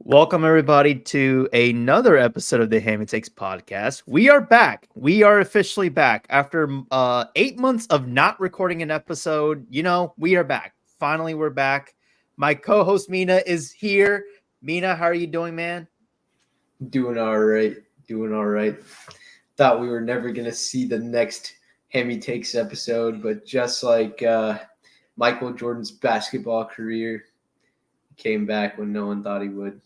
Welcome everybody to another episode of the Hammy Takes podcast. We are back. We are officially back after 8 months of not recording an episode. We are back. Finally, we're back. My co-host Mina is here. Mina, how are you doing, man? Doing all right. Doing all right. Thought we were never going to see the next Hammy Takes episode, but just like Michael Jordan's basketball career, he came back when no one thought he would.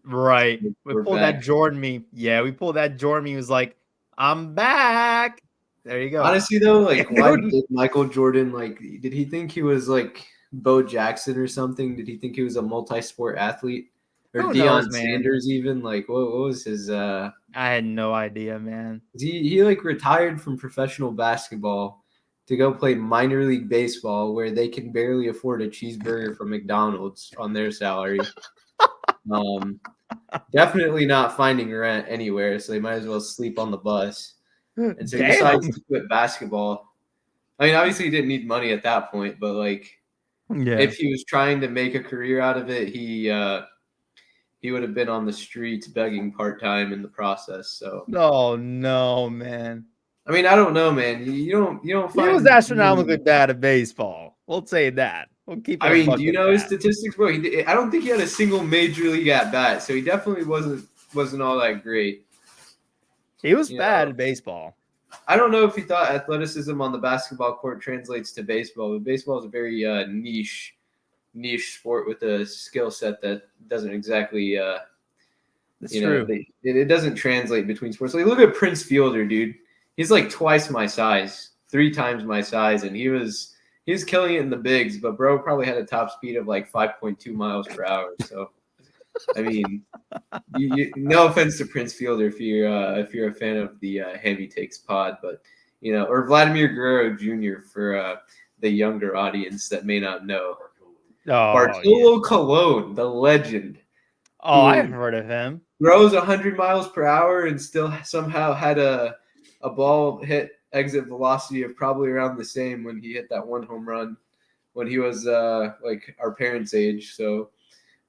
Right. We We're pulled back. that Jordan meme. Yeah, we pulled that Jordan meme. He was like, I'm back. There you go. Honestly, though, why Dude. did Michael Jordan, did he think he was like Bo Jackson or something? Did he think he was a multi sport athlete? Or Who Deion knows, man? Sanders, even? What was his. I had no idea, man. He retired from professional basketball to go play minor league baseball where they can barely afford a cheeseburger from McDonald's on their salary. Definitely not finding rent anywhere, so they might as well sleep on the bus. And so he decides to quit basketball. I mean, obviously he didn't need money at that point, but if he was trying to make a career out of it, he would have been on the streets begging part-time in the process. So no, man. I mean, I don't know, man. You don't find. He was astronomically bad at baseball. We'll say that. We'll keep it. I mean, do you know his statistics, bro? I don't think he had a single major league at bat, so he definitely wasn't all that great. He was bad at baseball. I don't know if he thought athleticism on the basketball court translates to baseball, but baseball is a very niche sport with a skill set that doesn't exactly. That's true. It doesn't translate between sports. Like, look at Prince Fielder, dude. He's like twice my size, 3 times my size, and he was killing it in the bigs. But bro probably had a top speed of like 5.2 miles per hour. So, I mean, no offense to Prince Fielder if you're a fan of the Hammy Takes pod, but or Vladimir Guerrero Jr. for the younger audience that may not know. Bartolo Colon, the legend. Oh, I've heard of him. Throws 100 miles per hour and still somehow had a ball hit exit velocity of probably around the same when he hit that one home run when he was like our parents' age. So,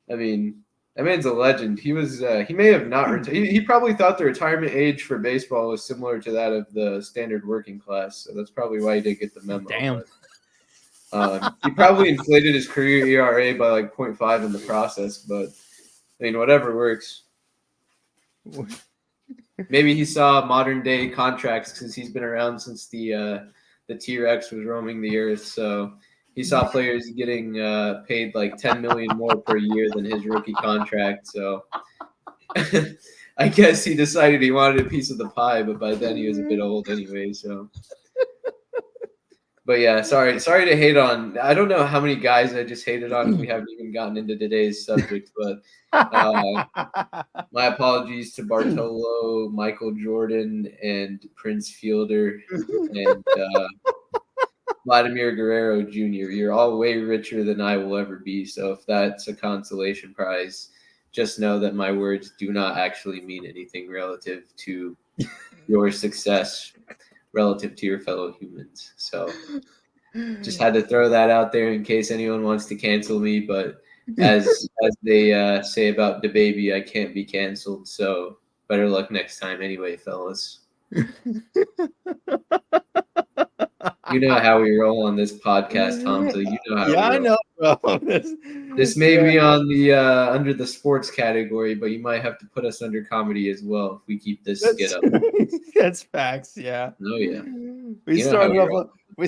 I mean, that man's a legend. He was he may have not retired. He probably thought the retirement age for baseball was similar to that of the standard working class. So that's probably why he didn't get the memo. Damn. But, he probably inflated his career ERA by like 0.5 in the process, but I mean, whatever works. Maybe he saw modern day contracts because he's been around since the T-Rex was roaming the earth. So he saw players getting paid like $10 million more per year than his rookie contract. So I guess he decided he wanted a piece of the pie, but by then he was a bit old anyway. So. But yeah, sorry to hate on. I don't know how many guys I just hated on. We haven't even gotten into today's subject, but my apologies to Bartolo, Michael Jordan, and Prince Fielder, and Vladimir Guerrero Jr. You're all way richer than I will ever be. So if that's a consolation prize, just know that my words do not actually mean anything relative to your success. Relative to your fellow humans. So just had to throw that out there in case anyone wants to cancel me. But as they say about DaBaby, I can't be canceled. So better luck next time anyway, fellas. You know how we roll on this podcast, Hamza. You know how we roll. I know, bro. This may be on the under the sports category, but you might have to put us under comedy as well if we keep this skit up. That's facts, yeah. Oh yeah. We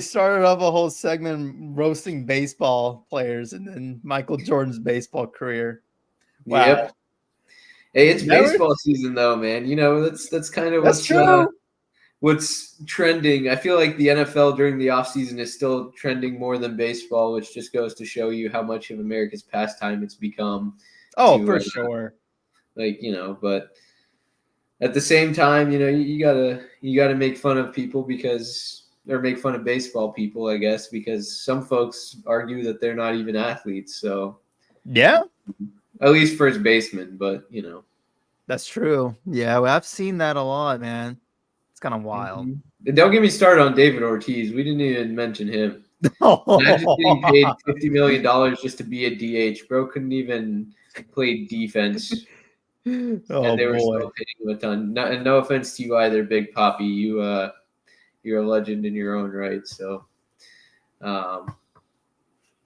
started off a whole segment roasting baseball players and then Michael Jordan's baseball career. Wow. Yep. Hey, it's baseball season though, man. That's kind of what's trending. I feel like the NFL during the offseason is still trending more than baseball, which just goes to show you how much of America's pastime it's become. Oh, for sure. But at the same time, you gotta make fun of people make fun of baseball people, I guess, because some folks argue that they're not even athletes. So yeah, at least first baseman, but that's true. Yeah, well, I've seen that a lot, man. It's kind of wild. Mm-hmm. Don't get me started on David Ortiz. We didn't even mention him. Imagine getting paid $50 million just to be a DH. Bro couldn't even play defense, Oh and they were boy. still paying him a ton. No, and no offense to you either, Big Poppy. You're a legend in your own right. So, um,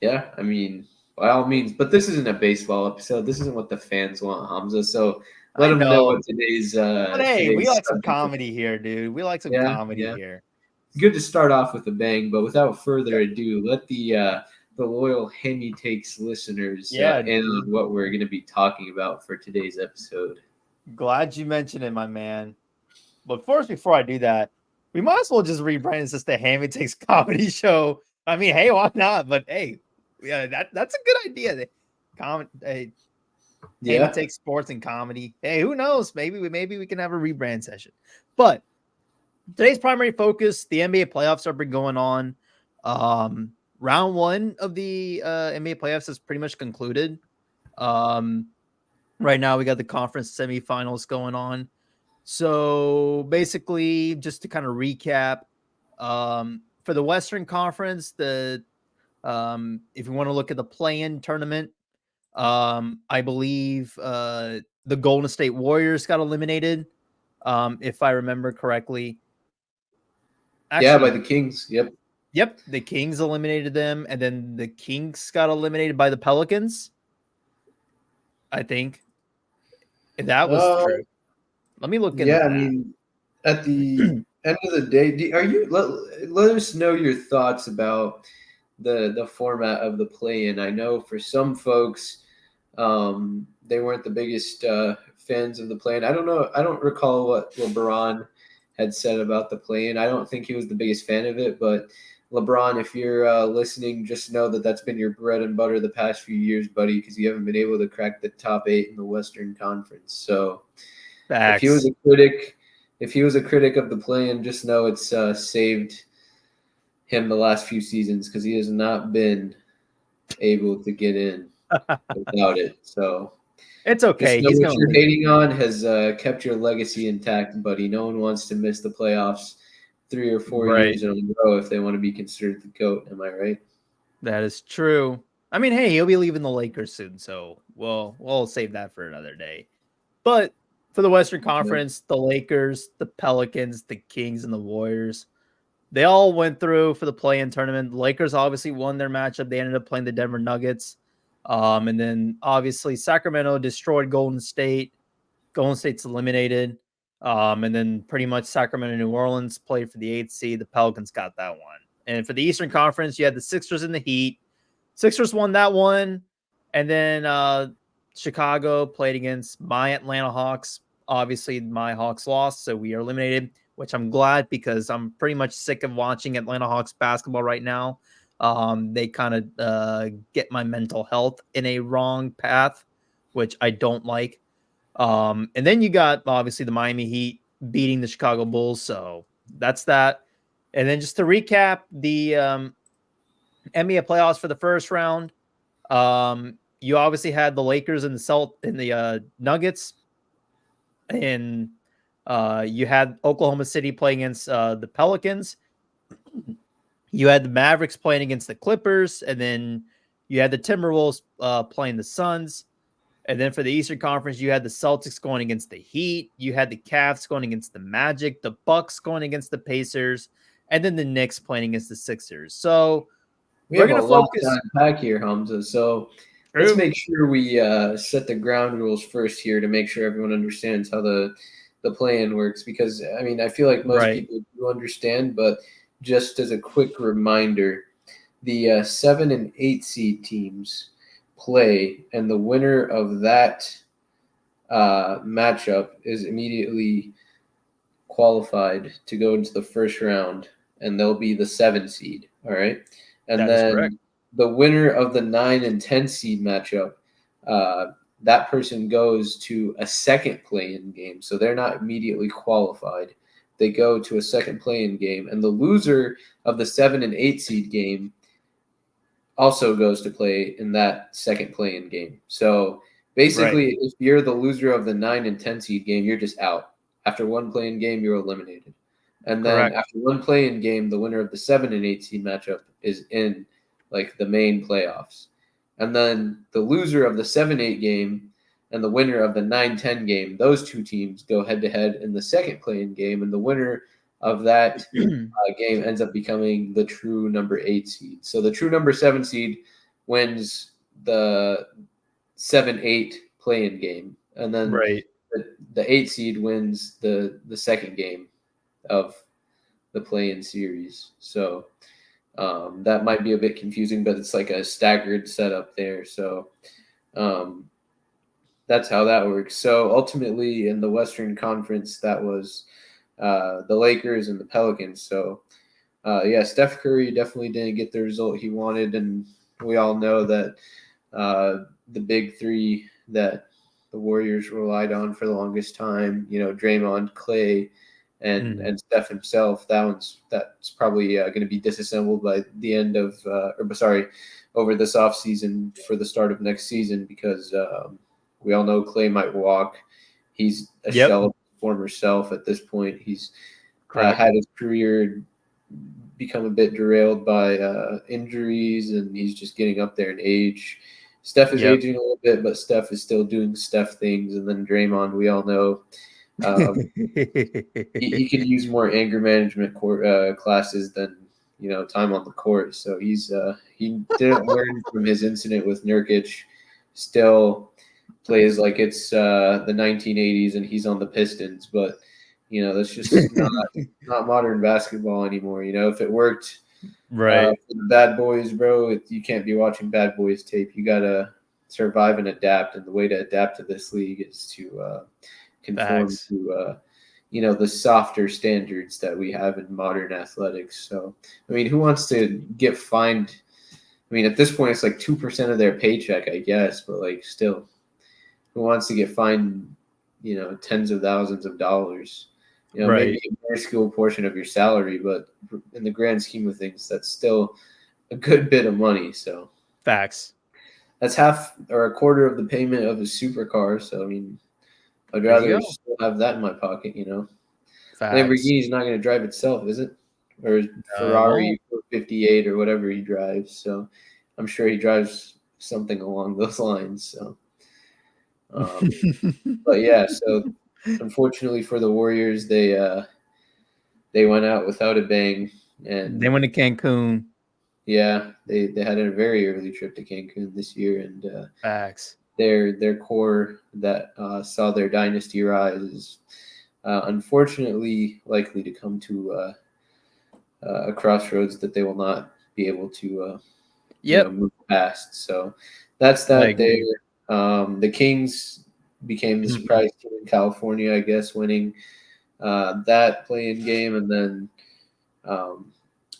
yeah, I mean, by all means. But this isn't a baseball episode. This isn't what the fans want, Hamza. So let I them know know. what today's But hey, we today's like some subject. comedy here, dude. We like some Yeah, comedy yeah. here. Good to start off with a bang, but without further Yeah, ado, let the loyal Hemi Takes listeners yeah, in on dude. what we're going to be talking about for today's episode. Glad you mentioned it, my man. But first, before I do that, we might as well just rebrand this as the Hammy Takes Comedy Show. I mean, hey, why not? But hey, yeah, that's a good idea. Hey, Hammy Yeah, Takes Sports and Comedy. Hey, who knows? Maybe we can have a rebrand session. But today's primary focus, the NBA playoffs have been going on. Round one of the NBA playoffs is pretty much concluded. Um, right now, we got the conference semifinals going on. So basically, just to kind of recap, for the Western Conference, if you want to look at the play-in tournament, I believe the Golden State Warriors got eliminated, if I remember correctly. yeah, by Actually, the Kings. Yep. yep, the Kings eliminated them, and then the Kings got eliminated by the Pelicans. I think if that was Uh, true. Let me look into yeah. I that. mean, at the end of the day, are you let us know your thoughts about the format of the play-in. I know for some folks, they weren't the biggest fans of the play-in. I don't know. I don't recall what LeBron had said about the play-in. I don't think he was the biggest fan of it. But LeBron, if you're listening, just know that that's been your bread and butter the past few years, buddy, because you haven't been able to crack the top 8 in the Western Conference. So if he was Facts. a critic, if he was a critic of the play-in, just know it's saved him the last few seasons because he has not been able to get in without it. So It's just okay. know He's what gonna you're leave. hating on has kept your legacy intact, buddy. No one wants to miss the playoffs 3 or 4 years Right. in a row if they want to be considered the GOAT. Am I right? That is true. I mean, hey, he'll be leaving the Lakers soon, so we'll save that for another day. But for the Western Yeah. Conference, the Lakers, the Pelicans, the Kings, and the Warriors, they all went through for the play-in tournament. The Lakers obviously won their matchup. They ended up playing the Denver Nuggets. And then obviously Sacramento destroyed Golden State. Golden State's eliminated. And then pretty much Sacramento and New Orleans played for the 8th seed. The Pelicans got that one. And for the Eastern Conference, you had the Sixers and the Heat. Sixers won that one. And then Chicago played against my Atlanta Hawks. Obviously, my Hawks lost, so we are eliminated, which I'm glad because I'm pretty much sick of watching Atlanta Hawks basketball right now. They kind of get my mental health in a wrong path, which I don't like. And then you got obviously the Miami Heat beating the Chicago Bulls. So that's that. And then just to recap the NBA playoffs for the first round, you obviously had the Lakers and the Nuggets, and you had Oklahoma City playing against the Pelicans. You had the Mavericks playing against the Clippers, and then you had the Timberwolves playing the Suns. And then for the Eastern Conference, you had the Celtics going against the Heat. You had the Cavs going against the Magic, the Bucks going against the Pacers, and then the Knicks playing against the Sixers. So We we're have a gonna lot to focus. unpack here, Hamza. So let's True. make sure we set the ground rules first here to make sure everyone understands how the plan works. Because I mean, I feel like most Right. people do understand, but just as a quick reminder, the 7 and 8 seed teams play, and the winner of that matchup is immediately qualified to go into the first round, and they'll be the 7 seed. All right, and That is correct. then the winner of the 9 and 10 seed matchup, uh, that person goes to a second play-in game, so they're not immediately qualified. They go to a second play-in game, and the loser of the 7 and 8 seed game also goes to play in that second play-in game. So Right. basically, if you're the loser of the 9 and 10 seed game, you're just out. After one play-in game, you're eliminated. And then Correct. after one play-in game, the winner of the 7 and 8 seed matchup is in like the main playoffs. And then the loser of the 7-8 game and the winner of the 9-10 game, those two teams go head to head in the second play-in game, and the winner of that game ends up becoming the true number 8 seed. So the true number 7 seed wins the 7-8 play-in game, and then Right. the 8 seed wins the second game of the play-in series. So that might be a bit confusing, but it's like a staggered setup there. So um, that's how that works. So ultimately, in the Western Conference, that was the Lakers and the Pelicans. So yeah, Steph Curry definitely didn't get the result he wanted, and we all know that the big three that the Warriors relied on for the longest time, Draymond, Clay, and Steph himself. That's probably going to be disassembled by the end of, over this offseason for the start of next season, because we all know Clay might walk. He's a Yep. shell of his former self at this point. He's Correct. had his career become a bit derailed by injuries, and he's just getting up there in age. Steph is Yep. aging a little bit, but Steph is still doing Steph things. And then Draymond, we all know he could use more anger management classes than time on the court. So he didn't learn from his incident with Nurkic. Still plays like it's the 1980s and he's on the Pistons, but that's just not modern basketball anymore. If it worked Right. for the Bad Boys, bro, you can't be watching Bad Boys tape. You gotta survive and adapt, and the way to adapt to this league is to conform Facts. to the softer standards that we have in modern athletics. So I mean, who wants to get fined? I mean, at this point, it's like 2% of their paycheck, I guess, but like still, who wants to get fined? Tens of thousands of dollars. Right. Maybe a minuscule portion of your salary, but in the grand scheme of things, that's still a good bit of money. So Facts. that's half or a quarter of the payment of a supercar. So I mean, I'd There you rather go. still have that in my pocket. Facts. Lamborghini's not going to drive itself, is it? Or No, it won't. Ferrari 58 or whatever he drives. So I'm sure he drives something along those lines. So, but yeah, so unfortunately for the Warriors, they went out without a bang, They and went to Cancun. yeah, they had a very early trip to Cancun this year, and Facts. their core that saw their dynasty rise is unfortunately likely to come to a crossroads that they will not be able to Yep. move past. So that's I that there. agree. The Kings became the surprise team in California, I guess, winning that play-in game, and then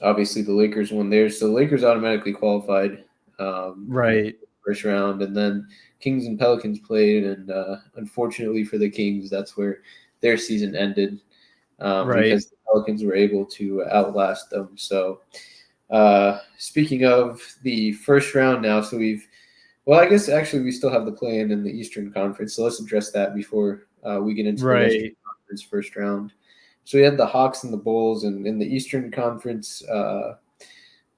obviously the Lakers won theirs. So the Lakers automatically qualified Right. first round, and then Kings and Pelicans played, and unfortunately for the Kings, that's where their season ended Right. because the Pelicans were able to outlast them. So speaking of the first round now, so I guess actually we still have the play-in in the Eastern Conference, so let's address that before we get into the Western Right. Conference first round. So we had the Hawks and the Bulls, and in the Eastern Conference,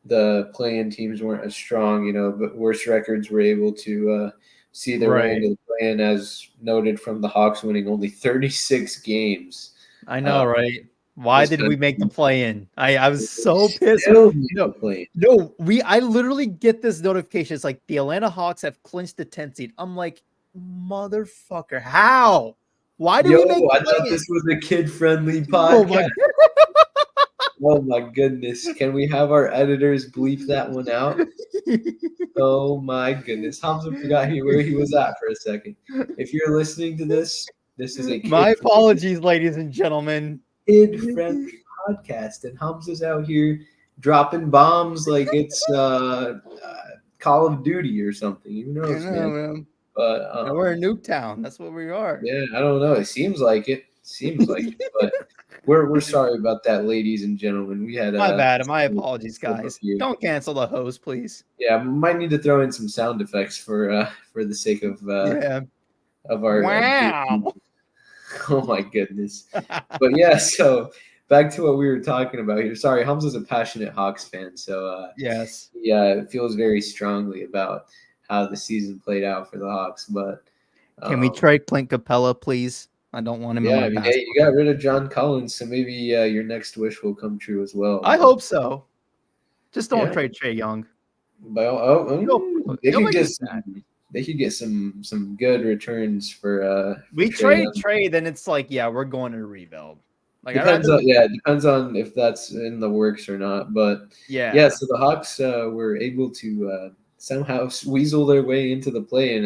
the play-in teams weren't as strong, but worse records were able to see their way Right. into the play-in, as noted from the Hawks winning only 36 games I uh, know, right? Why this did past we make the season. play in? I was They so pissed. still made No, the play-in. no, I literally get this notification. It's like the Atlanta Hawks have clinched the 10th seed. I'm like, motherfucker, how? Why did Yo, we make the I thought play in? this was a kid-friendly Oh my podcast. Oh my goodness. Can we have our editors bleep that one out? Oh my goodness. Hamza forgot where he was at for a second. If you're listening to this, this is a My apologies, ladies and gentlemen. kid-friendly podcast, and Hamza's out here dropping bombs like it's Call of Duty or something. Who I knows, know, man? man. But Now we're in Nuketown. That's what we are. yeah, I don't know. It seems like it. Seems like it. But we're sorry about that, ladies and gentlemen. We had My bad. My a apologies, slip up guys. here. Don't cancel the host, please. Yeah, might need to throw in some sound effects for the sake Yeah. of our Wow. oh my goodness. But yeah, so back to what we were talking about here. Sorry, Hamza's a passionate Hawks fan, so Yes. he feels very strongly about how the season played out for the Hawks. But Can we um, trade Clint Capella, please? I don't want him in yeah, my I mean, hey, basketball you got team. rid of John Collins, so maybe your next wish will come true as well. I But hope so. Just don't yeah, trade Trey Young. Well, they He'll could make get me sad. some. They could get some good returns for We Trey trade Young. Trey, then it's like, yeah, we're going to rebuild. Like I Depends rather, on yeah, it depends on if that's in the works or not. But yeah, yeah. so the Hawks were able to somehow weasel their way into the play-in,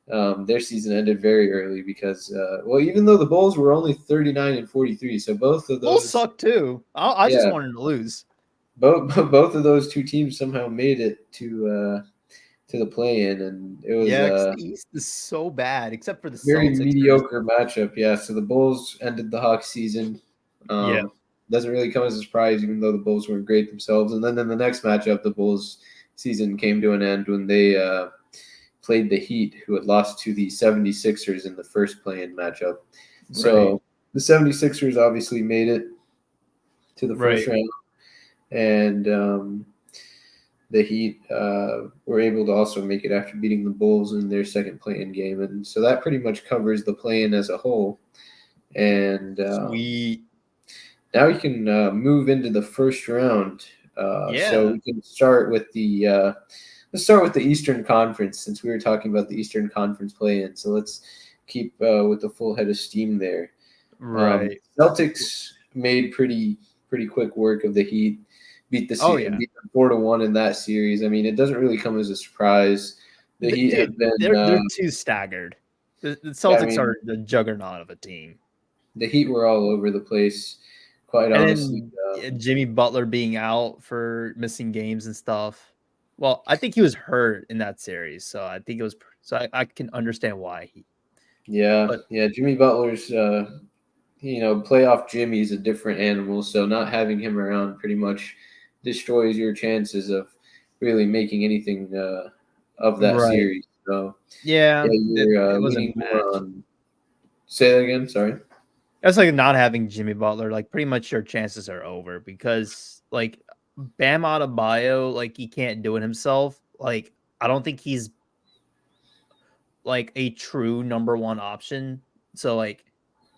and their season ended very early because well, even though the Bulls were only 39-43, so both of Bulls those suck too. I just yeah, wanted to lose. both of those two teams somehow made it to the play-in, and it was Yeah, because a the East is so bad, except for the very Celtics. mediocre matchup. Yeah, so the Bulls ended the Hawks season. Yeah, Doesn't really come as a surprise, even though the Bulls weren't great themselves. And then in the next matchup, the Bulls season came to an end when they played the Heat, who had lost to the 76ers in the first play-in matchup. right, So the 76ers obviously made it to the first right. round, and the Heat were able to also make it after beating the Bulls in their second play-in game, and so that pretty much covers the play-in as a whole. And Sweet. now we can move into the first round. So Yeah, we can start with the let's start with the Eastern Conference since we were talking about the Eastern Conference play-in. So let's keep with the full head of steam there. right. Celtics made pretty quick work of the Heat. Oh yeah, Beat them 4-1 in that series. I mean, it doesn't really come as a surprise. The Heat have dude, been, they're too staggered. The yeah, I Celtics mean, are the juggernaut of a team. the Heat were all over the place. Quite And honestly, then Jimmy Butler being out for missing games and stuff. Well, I think he was hurt in that series, so I think it was. So I can understand why he. yeah, But yeah. Jimmy Butler's, playoff Jimmy's a different animal. So not having him around pretty much destroys your chances of really making anything of that right, series. So yeah, yeah, you're it was a leaning more match. on. Say that again. Sorry. That's like not having Jimmy Butler. Like pretty much your chances are over because like Bam Adebayo, like he can't do it himself. Like I don't think he's like a true number one option. So like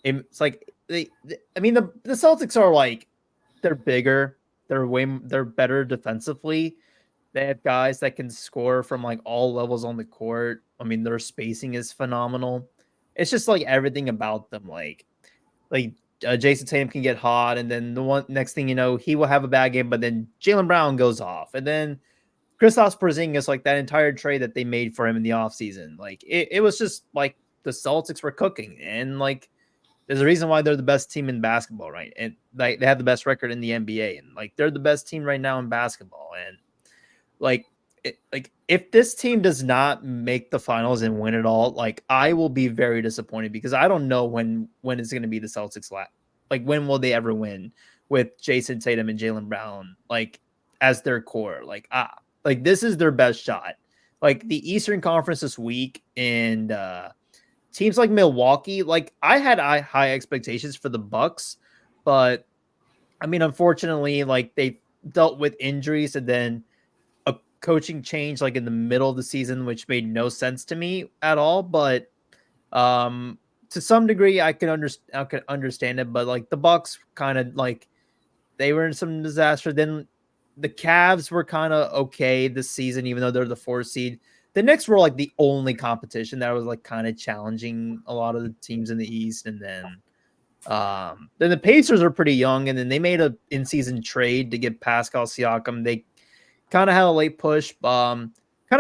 it's like I mean the Celtics are like they're bigger, they're better defensively. They have guys that can score from like all levels on the court. I mean their spacing is phenomenal. It's just like everything about them like Jason Tatum can get hot, and then the one next thing you know, he will have a bad game, but then Jalen Brown goes off, and then Kristaps Porzingis, like that entire trade that they made for him in the offseason, like it was just like the Celtics were cooking, and like there's a reason why they're the best team in basketball, right? And like they have the best record in the NBA, and like they're the best team right now in basketball, and like, like if this team does not make the finals and win it all, like I will be very disappointed because I don't know when it's going to be the Celtics like when will they ever win with Jason Tatum and Jalen Brown like as their core? Like this is their best shot. Like the Eastern Conference this week and teams like Milwaukee, like I had high expectations for the Bucks, but I mean unfortunately like they dealt with injuries and then a coaching change like in the middle of the season, which made no sense to me at all. But um, to some degree, I could understand it. But like the Bucks, kind of like they were in some disaster. Then the Cavs were kind of okay this season, even though they're the fourth seed. The Knicks were like the only competition that was like kind of challenging a lot of the teams in the East, and then the Pacers are pretty young, and then they made a in-season trade to get Pascal Siakam. They kind of had a late push. Kind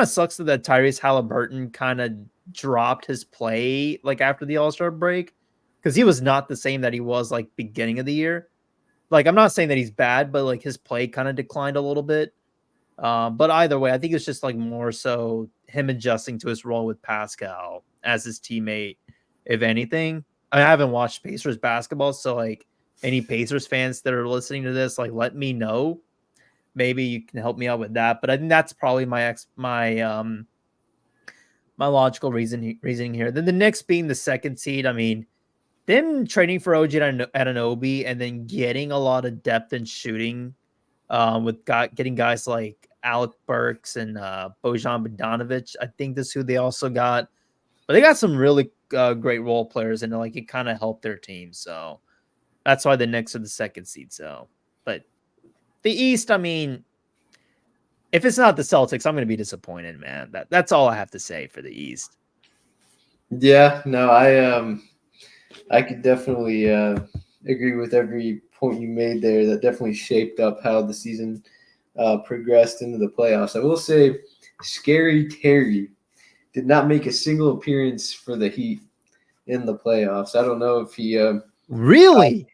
of sucks that Tyrese Halliburton kind of dropped his play like after the All Star break because he was not the same that he was like beginning of the year. Like I'm not saying that he's bad, but like his play kind of declined a little bit. But either way, I think it's just like more so him adjusting to his role with Pascal as his teammate, if anything. I haven't watched Pacers basketball, so like any Pacers fans that are listening to this, like let me know. Maybe you can help me out with that. But I think that's probably my logical reasoning here. Then the Knicks being the second seed, I mean, them trading for OG Anunoby and then getting a lot of depth in shooting, with getting guys like Alec Burks and Bojan Bogdanovic. I think this is who they also got, but they got some really great role players, and like it kind of helped their team. So that's why the Knicks are the second seed. So, but the East, I mean, if it's not the Celtics, I'm going to be disappointed, man. That's all I have to say for the East. Yeah, no, I could definitely agree with every point you made there. That definitely shaped up how the season progressed into the playoffs. I will say, Scary Terry did not make a single appearance for the Heat in the playoffs. I don't know if he Really?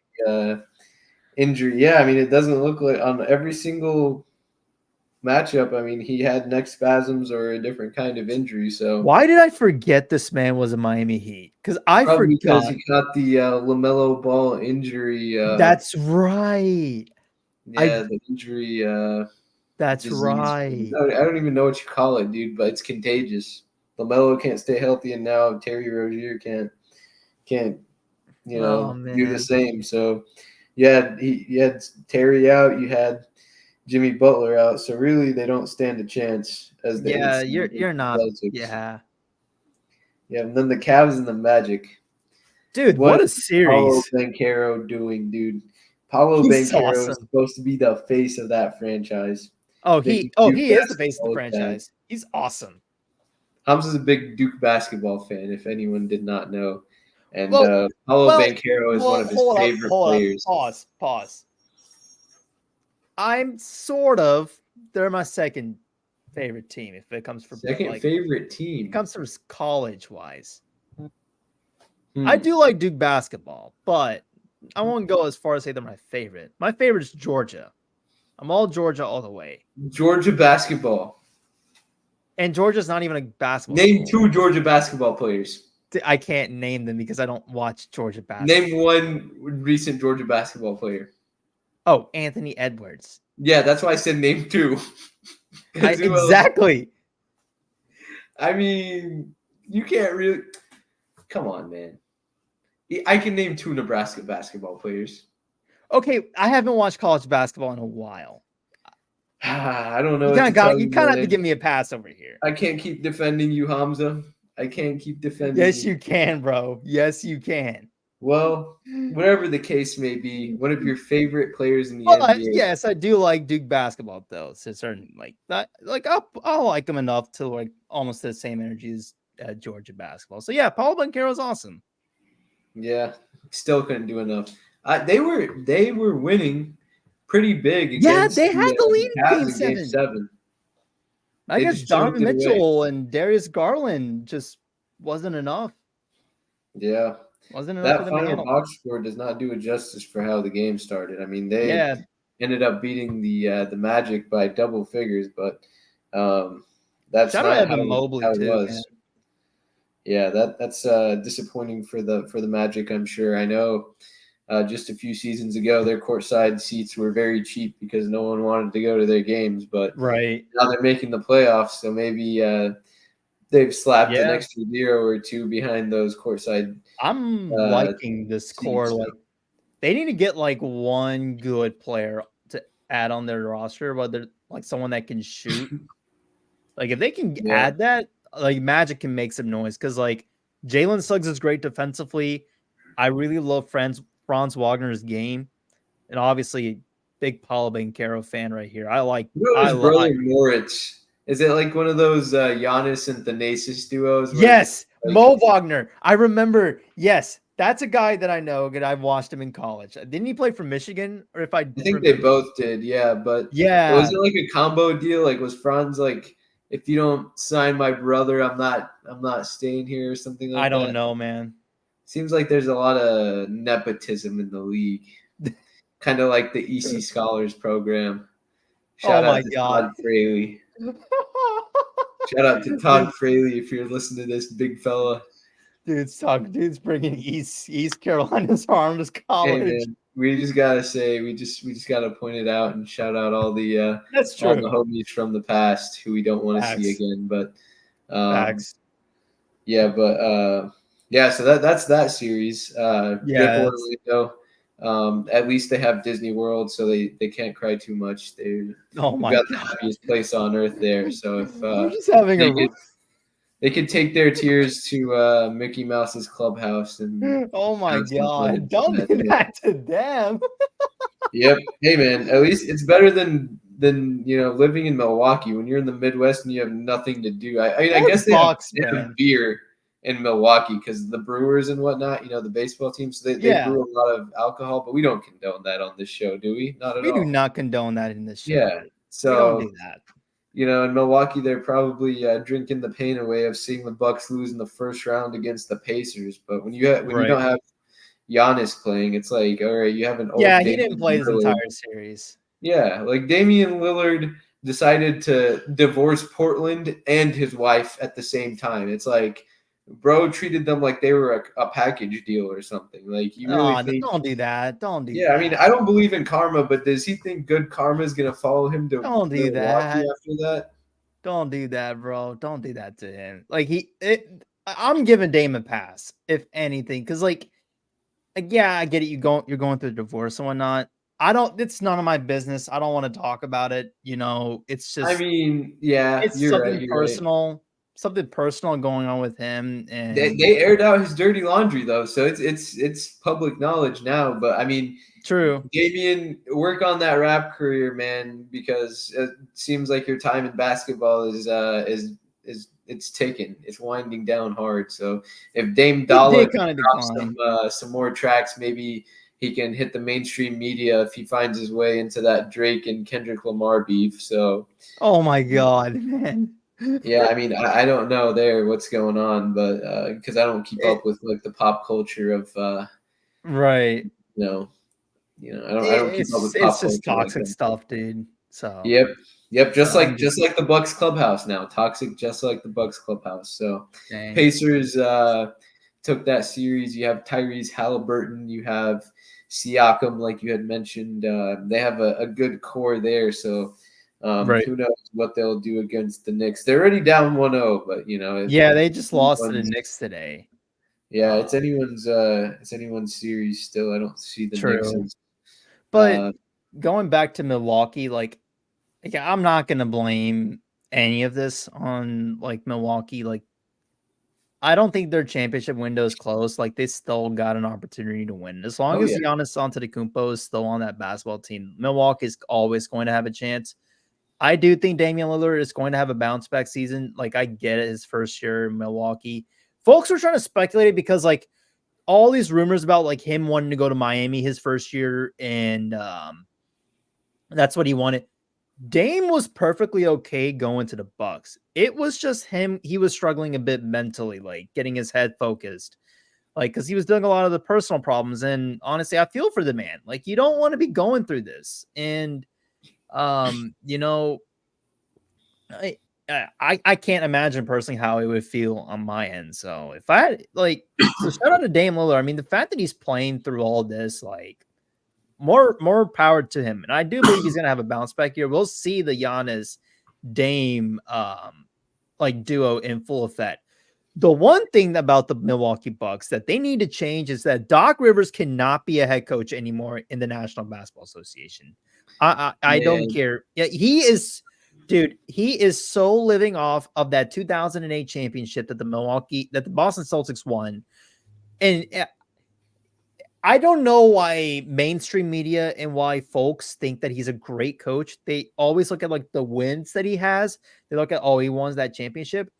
injury. Yeah, I mean, it doesn't look like on every single matchup. I mean, he had neck spasms or a different kind of injury. So Why did I forget this man was a Miami Heat? Because I probably because forgot. he got the LaMelo Ball injury. That's right. I Yeah, the injury that's disease. right. I don't even know what you call it, dude, but it's contagious. LaMelo can't stay healthy, and now Terry Rozier can't Oh do the man. same. So yeah, you had Terry out, you had Jimmy Butler out. So really, they don't stand a chance as the eighth Yeah, seed against you're the not. Celtics. Yeah. Yeah, and then the Cavs and the Magic. Dude, What what a is Paulo series. Banchero doing, dude? Paulo He's Banchero is awesome. supposed to be the face of that franchise. Big Duke He is the face of the basketball fan. franchise. He's awesome. Hamza's a big Duke basketball fan, if anyone did not know. And Well, Paulo Banchero is one of his favorite hold up, players. pause. I'm sort of they're my second favorite team if it comes from Second like favorite it team. comes from college wise. I Hmm. do like Duke basketball, but I won't go as far as say they're my favorite. My favorite is Georgia. I'm all Georgia all the way. Georgia basketball. And Georgia's not even a basketball Name school. two Georgia basketball players. I can't name them because I don't watch Georgia Name basketball. one recent Georgia basketball player. Oh, Anthony Edwards. Yeah, that's why I said name two. I Because who else? exactly. I mean, you can't really. Come on, man. I can name two Nebraska basketball players. Okay, I haven't watched college basketball in a while. I don't know what to tell You you, kind of have to man. give me a pass over here. I can't keep defending you, Hamza. I can't keep defending Yes, you. you can, bro. Yes, you can. Well, whatever the case may be, one of your favorite players in the But NBA. yes, I do like Duke basketball though. So certain like that, like I'll like them enough to like almost the same energy as Georgia basketball. So yeah, Paul Banchero is awesome. Yeah, still couldn't do enough. They were winning pretty big Yeah, against they had the the lead in Cavs Game in Game 7. Seven. I They guess just choked Donovan it away. Mitchell and Darius Garland just wasn't enough. Yeah, Wasn't enough for that them to final handle. box score does not do it justice for how the game started. I mean, they Yeah, ended up beating the Magic by double figures, but that's shout out not Evan Mobley how it too, man. was. Yeah, that's disappointing for the Magic. I'm sure. I know. Just a few seasons ago, their courtside seats were very cheap because no one wanted to go to their games. But Right. now they're making the playoffs, so maybe they've slapped an Yeah. extra zero or two behind those courtside I'm liking this core. seats. Like they need to get like one good player to add on their roster, whether like someone that can shoot. Like if they can Yeah, add that, like Magic can make some noise because like Jalen Suggs is great defensively. I really love Franz Wagner's game, and obviously big Paulo Banchero fan right here. who I his like. brother Moritz? Is it like one of those Giannis and Thanasis duos where it's Yes, like Mo Wagner. I remember. Yes, that's a guy that I know. Good, I've watched him in college. Didn't he play for Michigan? Or if I I think they remember, both did, yeah. But was yeah, it like a combo deal? Like was Franz like, if you don't sign my brother, I'm not staying here or something I like don't that? know, man. Seems like there's a lot of nepotism in the league, kind of like the EC Scholars program. Oh Shout out my to god. Todd Fraley. Shout out to Todd Fraley if you're listening to this big fella. Dude's bringing East Carolina's Arms Hey College. man, we just gotta say we just gotta point it out and shout out That's all the true. homies from the past who we don't want to see Facts. again. But um, Facts. yeah, but Yeah, so that's that series. Good for Yeah. Orlando. At least they have Disney World, so they can't cry too much. Oh They've my got the god. happiest place on earth there. So if We're just having they a could they could take their tears to Mickey Mouse's clubhouse and oh my have some fun god. and do Don't that. do Yeah. that to them. Yep. Hey man, at least it's better than living in Milwaukee when you're in the Midwest and you have nothing to do. I Poor guess Bucks, they have man. beer in Milwaukee because the Brewers and whatnot, the baseball teams, they Yeah. brew a lot of alcohol, but we don't condone that on this show, do we? Not at We do all. not condone that in this show, Yeah. dude. We don't So do that. in Milwaukee, they're probably drinking the pain away of seeing the Bucks lose in the first round against the Pacers. But when you Right. don't have Giannis playing, it's like, all right, you have an Yeah, old he didn't Damian play this Lillard. entire series. Yeah, like Damian Lillard decided to divorce Portland and his wife at the same time. It's like, bro treated them like they were a package deal or something. Like, you really Oh, think? don't do that. Don't do Yeah, I mean, that. I don't believe in karma, but does he think good karma is gonna follow him to Don't do Milwaukee that. after that? Don't do that, bro. Don't do that to him. Like I'm giving Dame a pass, if anything, because yeah, I get it. You're going through a divorce and whatnot. I don't. It's none of my business. I don't want to talk about it. It's I just mean, yeah, it's you're right. something personal going on with him. They, And they aired out his dirty laundry though, so it's public knowledge now. But I mean, true. Damian, work on that rap career, man, because it seems like your time in basketball is it's taken. It's winding down hard. So if Dame He Dollar did kind of drops decline. some more tracks, maybe he can hit the mainstream media if he finds his way into that Drake and Kendrick Lamar beef. So Oh my god, man. yeah, I mean, I don't know there what's going on, but because I don't keep up It, with like the pop culture of right. you know I don't keep up with It's pop just culture like toxic that. stuff, dude. So Yep. Yep. so I'm Just just like the Bucks clubhouse now. Toxic just like the Bucks clubhouse. So dang. Pacers took that series. You have Tyrese Halliburton, you have Siakam, like you had mentioned. They have a good core there. So Right. who knows what they'll do against the Knicks. They're already down 1-0, but Yeah, if they just lost to the anyone's Knicks today. yeah, Um, it's anyone's series still. I don't see the Knicks true. as But uh going back to Milwaukee, yeah, I'm not gonna blame any of this on Milwaukee. I don't think their championship window is close. They still got an opportunity to win. As long oh as yeah. Giannis Antetokounmpo is still on that basketball team, Milwaukee is always going to have a chance. I do think Damian Lillard is going to have a bounce back season. I get it, his first year in Milwaukee. Folks were trying to speculate it because all these rumors about him wanting to go to Miami his first year, and that's what he wanted. Dame was perfectly okay going to the Bucks. It was just him. He was struggling a bit mentally, getting his head focused, because he was doing a lot of the personal problems. And honestly, I feel for the man. You don't want to be going through this. And, you know, I can't imagine personally how it would feel on my end. So if I had so shout out to Dame Lillard. I mean, the fact that he's playing through all this, more power to him. And I do believe he's gonna have a bounce back year. We'll see the Giannis Dame duo in full effect. The one thing about the Milwaukee Bucks that they need to change is that Doc Rivers cannot be a head coach anymore in the National Basketball Association. I don't Man, care. Yeah, he is, dude. He is so living off of that 2008 championship that the Boston Celtics won, and I don't know why mainstream media and why folks think that he's a great coach. They always look at the wins that he has. They look at, oh, he won that championship.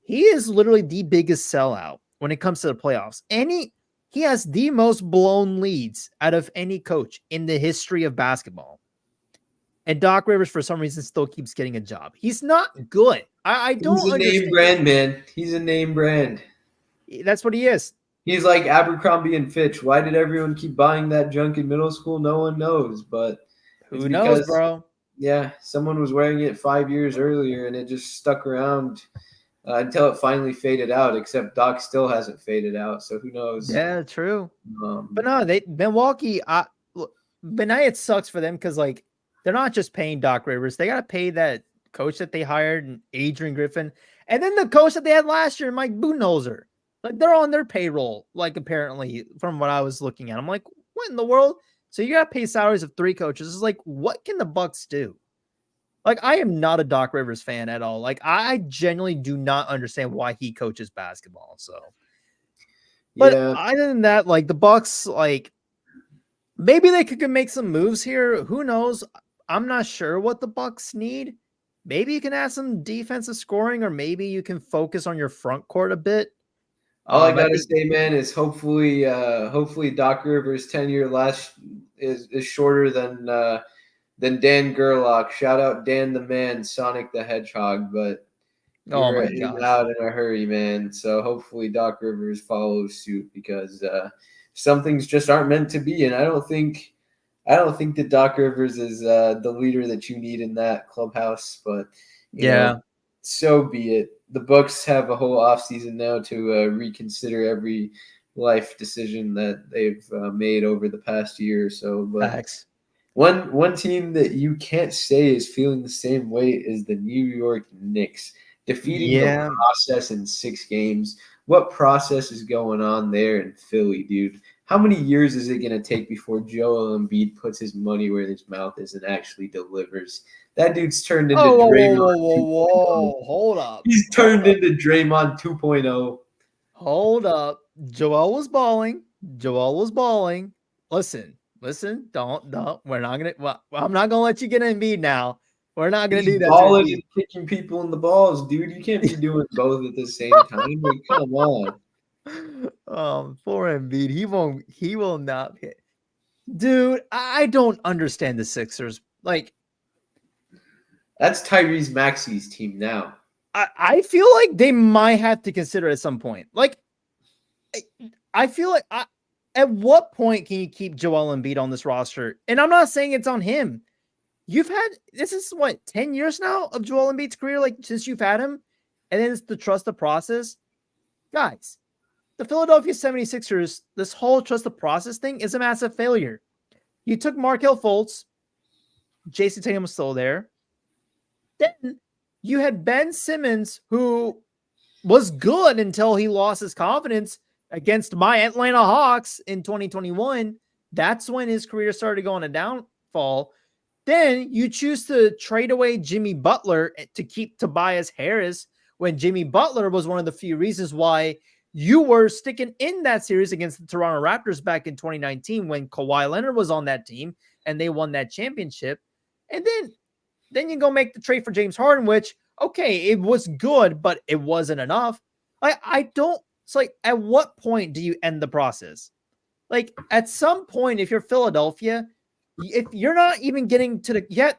He is literally the biggest sellout when it comes to the playoffs. He has the most blown leads out of any coach in the history of basketball. And Doc Rivers, for some reason, still keeps getting a job. He's not good. I he's don't a name understand. brand, man. He's a name brand. That's what he is. He's like Abercrombie and Fitch. Why did everyone keep buying that junk in middle school? No one knows, but it's Who knows, because bro? yeah, someone was wearing it 5 years earlier, and it just stuck around until it finally faded out. Except Doc still hasn't faded out, so who knows? Yeah, true. But Um, no, Milwaukee. But now it sucks for them because they're not just paying Doc Rivers; they got to pay that coach that they hired, and Adrian Griffin, and then the coach that they had last year, Mike Budenholzer. Like they're on their payroll, like apparently from what I was looking at. I'm like, what in the world? So you got to pay salaries of 3 coaches. It's like, what can the Bucks do? Like, I am not a Doc Rivers fan at all. Like, I genuinely do not understand why he coaches basketball. So, but Yeah, other than that, like the Bucks, like maybe they could make some moves here. Who knows? I'm not sure what the Bucks need. Maybe you can add some defensive scoring, or maybe you can focus on your front court a bit. all I I gotta think, say, man, is hopefully Doc Rivers' tenure is shorter than Dan Gerlach. Shout out Dan the Man, Sonic the Hedgehog, but oh you're my in and gosh, out in a hurry, man. So hopefully Doc Rivers follows suit because some things just aren't meant to be, and I don't think that Doc Rivers is the leader that you need in that clubhouse, but you know, yeah, so be it. The Bucks have a whole offseason now to reconsider every life decision that they've made over the past year or so. But facts, one team that you can't say is feeling the same way is the New York Knicks, defeating the yeah. process in 6 games. What process is going on there in Philly, dude? How many years is it going to take before Joel Embiid puts his money where his mouth is and actually delivers? That dude's turned into Oh, whoa, whoa, Draymond whoa, whoa, 2.0. whoa! Hold up, He's hold turned up, into Draymond 2.0. hold up. Joel was balling. Joel was balling. Listen, listen. Don't. We're not gonna. Well, I'm not gonna let you get Embiid now. We're not gonna He's do that to balling Embiid. and kicking people in the balls, dude. You can't be doing both at the same time. Like, come on. Poor Embiid. He won't. He will not hit. Dude, I don't understand the Sixers. Like, That's Tyrese Maxey's team now. I feel like they might have to consider at some point. Like, I feel like at what point can you keep Joel Embiid on this roster? And I'm not saying it's on him. You've had this is what 10 years now of Joel Embiid's career, like since you've had him, and then it's the trust the process. Guys, the Philadelphia 76ers, this whole trust the process thing is a massive failure. You took Markel Fultz, Jason Tatum was still there. Then you had Ben Simmons, who was good until he lost his confidence against my Atlanta Hawks in 2021. That's when his career started going a downfall. Then you choose to trade away Jimmy Butler to keep Tobias Harris when Jimmy Butler was one of the few reasons why you were sticking in that series against the Toronto Raptors back in 2019 when Kawhi Leonard was on that team and they won that championship. And then you go make the trade for James Harden, which okay, it was good, but it wasn't enough. I don't. It's like at what point do you end the process? Like at some point, if you're Philadelphia, if you're not even getting to the yet,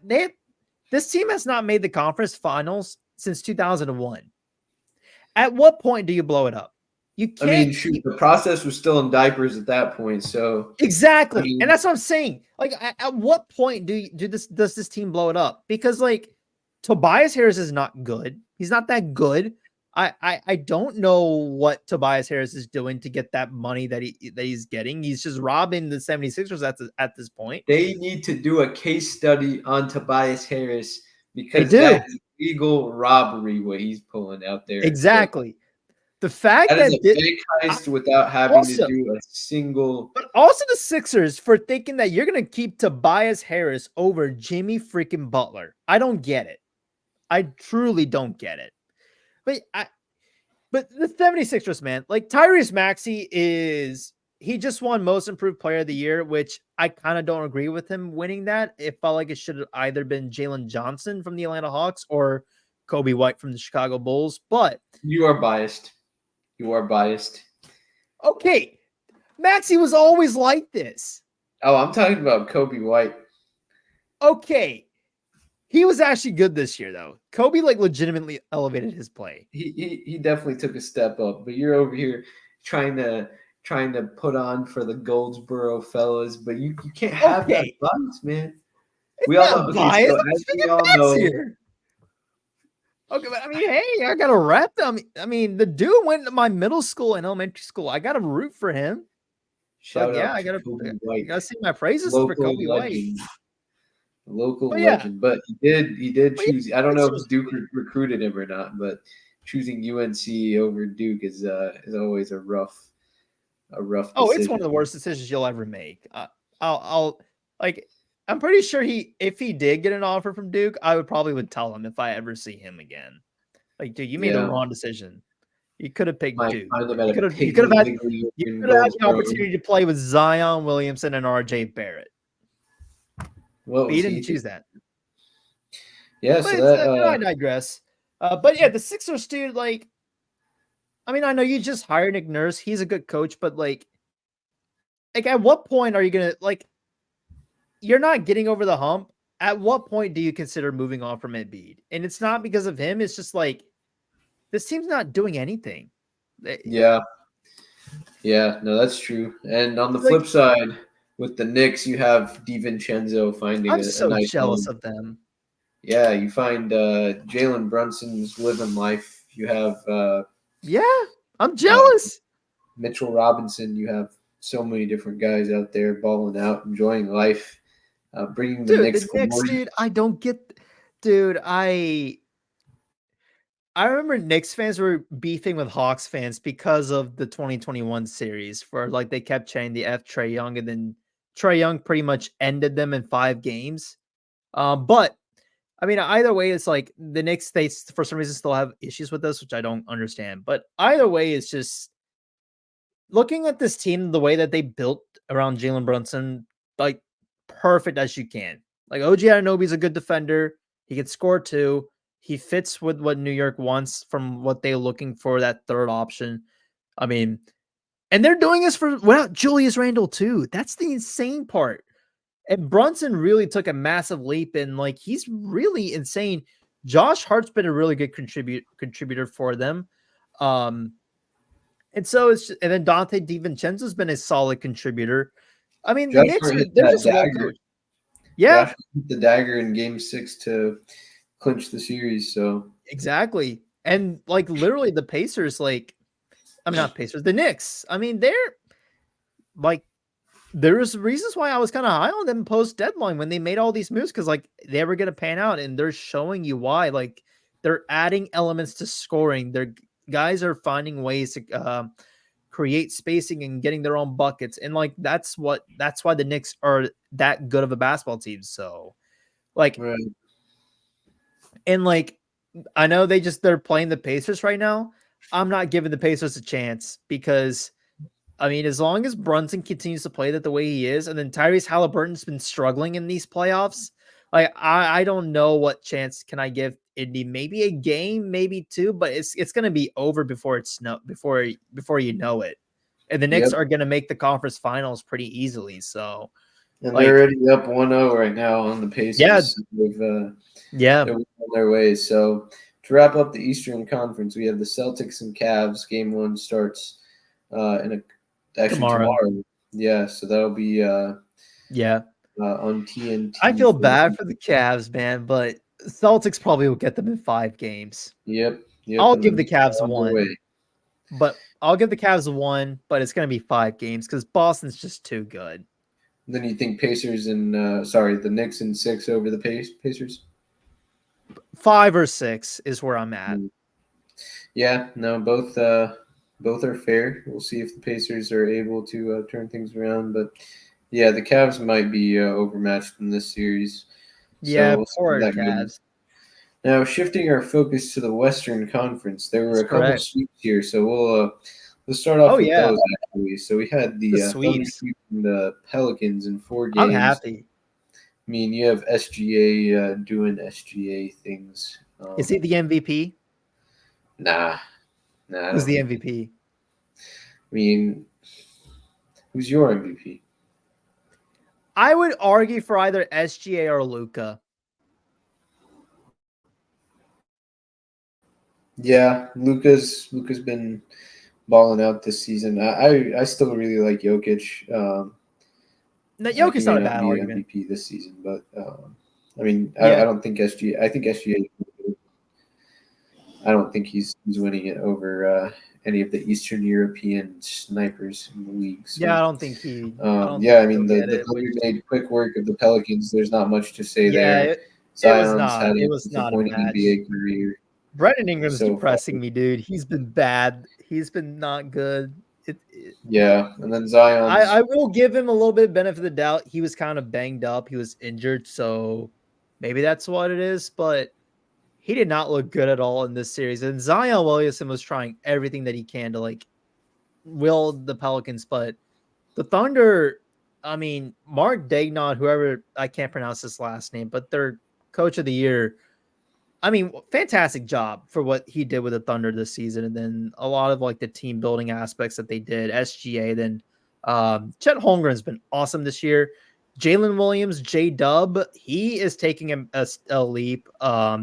this team has not made the conference finals since 2001. At what point do you blow it up? You I mean, can't shoot, keep the process was still in diapers at that point. So, I exactly, and mean, that's what I'm saying. Like, at what point does this team blow it up? Because like Tobias Harris is not good. He's not that good. I don't know what Tobias Harris is doing to get that money that he's getting. He's just robbing the 76ers at this point. they need to do a case study on Tobias Harris They because that do. is legal robbery what he's pulling out there in Philly. Exactly. The fact That is that a bank heist without having to also, do a single. but also the Sixers for thinking that you're gonna keep Tobias Harris over Jimmy freaking Butler. I don't get it. I truly don't get it. But the 76ers, man, like Tyrese Maxey he just won most improved player of the year, which I kind of don't agree with him winning that. It felt like it should have either been Jalen Johnson from the Atlanta Hawks or Kobe White from the Chicago Bulls. But You are biased. You are biased. okay, Maxey was always like this. Oh, I'm talking about Kobe White. Okay, he was actually good this year though. Kobe like legitimately elevated his play. He definitely took a step up, but you're over here trying to put on for the Goldsboro fellas, but you can't have that Okay, bias, man. it's We all know. not Okay, biased. so I'm as we speaking all facts know, here. Okay, but I mean, hey, I gotta rep them. I mean, the dude went to my middle school and elementary school. I gotta root for him. So shout yeah, out I to gotta Kobe I White, gotta say my praises for local Kobe White. legend, local But yeah, legend. But he did but yeah, choose. I don't know if Sixers, Duke recruited him or not, but choosing UNC over Duke is always a rough Oh, it's one decision. of the worst decisions you'll ever make. I'll like. I'm pretty sure if he did get an offer from Duke, I would probably would tell him if I ever see him again. Like, dude, you made the Yeah, wrong decision. You could have picked might Duke. find him at a You could have Piggly had Wiggly you in could have had the Goldsboro. opportunity to play with Zion Williamson and RJ Barrett, What but you was didn't he choose thinking? that. Yeah, But so it's that I digress. But yeah, the Sixers, dude. Like, I mean, I know you just hired Nick Nurse. He's a good coach, but like at what point are you gonna like? You're not getting over the hump. At what point do you consider moving on from Embiid? And it's not because of him. It's just like this team's not doing anything. yeah, yeah, no, that's true. And on the flip Like, side, with the Knicks, you have DiVincenzo finding I'm a so nice jealous home. of them. Yeah, you find Jalen Brunson's living life. You have Yeah, I'm uh, jealous. Mitchell Robinson. You have so many different guys out there balling out, enjoying life, bringing the Dude, Knicks the Knicks, glory. dude, I don't get dude, I remember Knicks fans were beefing with Hawks fans because of the 2021 series for like they kept chanting the F Trey Young and then Trey Young pretty much ended them in 5 games. But I mean, either way, it's like the Knicks, they for some reason still have issues with this, which I don't understand. But either way, it's just looking at this team, the way that they built around Jalen Brunson, like perfect as you can. Like OG Anunoby's a good defender. He can score too. He fits with what New York wants from what they're looking for, that third option. I mean, and they're doing this for without Julius Randle too. That's the insane part. And Brunson really took a massive leap, and like he's really insane. Josh Hart's been a really good contributor for them. Um, and so it's and then Dante DiVincenzo's been a solid contributor. I mean, the Josh Knicks Hart are hit they're that just well dagger. coached. Yeah, Josh hit the dagger in Game 6 to clinch the series. So exactly. And like literally the Pacers, like I mean not Pacers, the Knicks. I mean, they're like there's reasons why I was kind of high on them post deadline when they made all these moves because like they were gonna pan out and they're showing you why. Like they're adding elements to scoring. Their guys are finding ways to create spacing and getting their own buckets. And like that's why the Knicks are that good of a basketball team. So like right. and like I know they're playing the Pacers right now. I'm not giving the Pacers a chance because I mean, as long as Brunson continues to play that the way he is, and then Tyrese Halliburton's been struggling in these playoffs, like I don't know what chance can I give Indy. Maybe a game, maybe two, but it's gonna be over before it's no before you know it. And the Knicks Yep. are gonna make the conference finals pretty easily. So And they're like already up 1-0 right now on the yeah, Pacers. yeah, They're well on their way. So to wrap up the Eastern Conference, we have the Celtics and Cavs. Game 1 starts actually tomorrow. tomorrow. Yeah, so that'll be Yeah. on I TNT feel for the bad for the Cavs, man, but Celtics probably will get them in 5 games. yep, I'll and give then the Cavs on their one. way. But I'll give the Cavs one, but it's going to be 5 games because Boston's just too good. And then you think Pacers and the Knicks in 6 over the Pacers? 5 or 6 is where I'm at. Mm. Yeah, no, both are fair. We'll see if the Pacers are able to turn things around, but yeah, the Cavs might be overmatched in this series, so Yeah, we'll see how poor that goes. Cavs. Now, shifting our focus to the Western Conference, there were That's a couple correct. sweeps here, so let's start Oh off with yeah, those actually. So we had the the Thunder sweeps. sweeping the Pelicans in four I'm games. happy. I mean, you have SGA doing SGA things. Is he the MVP? Nah, I Who's don't the think. MVP? I mean, who's your MVP? I would argue for either SGA or Luca. Yeah, Luca's been balling out this season. I still really like Jokic. No, He Jokic's may not a not bad be argument. MVP this season, but I mean, I Yeah, don't think SGA. I think SGA. I don't think he's winning it over any of the Eastern European snipers in the league. yeah. So I don't think yeah, I he'll mean get the it. Thunder Which made quick work of the Pelicans. There's not much to say yeah, there. it was Zion's not. had It a was not a disappointing match. NBA career. Brandon Ingram's so depressing far. me, dude. He's been bad. He's been not good. Yeah, and then I Zion's. will give him a little bit benefit of the doubt. He was kind of banged up. He was injured, so maybe that's what it is. But he did not look good at all in this series. And Zion Williamson was trying everything that he can to like will the Pelicans, but the Thunder. I mean, Mark Daignault, whoever I can't pronounce his last name, but their coach of the year. I mean, fantastic job for what he did with the Thunder this season, and then a lot of like the team building aspects that they did. SGA, then Chet Holmgren's been awesome this year. Jalen Williams, J Dub, he is taking a leap.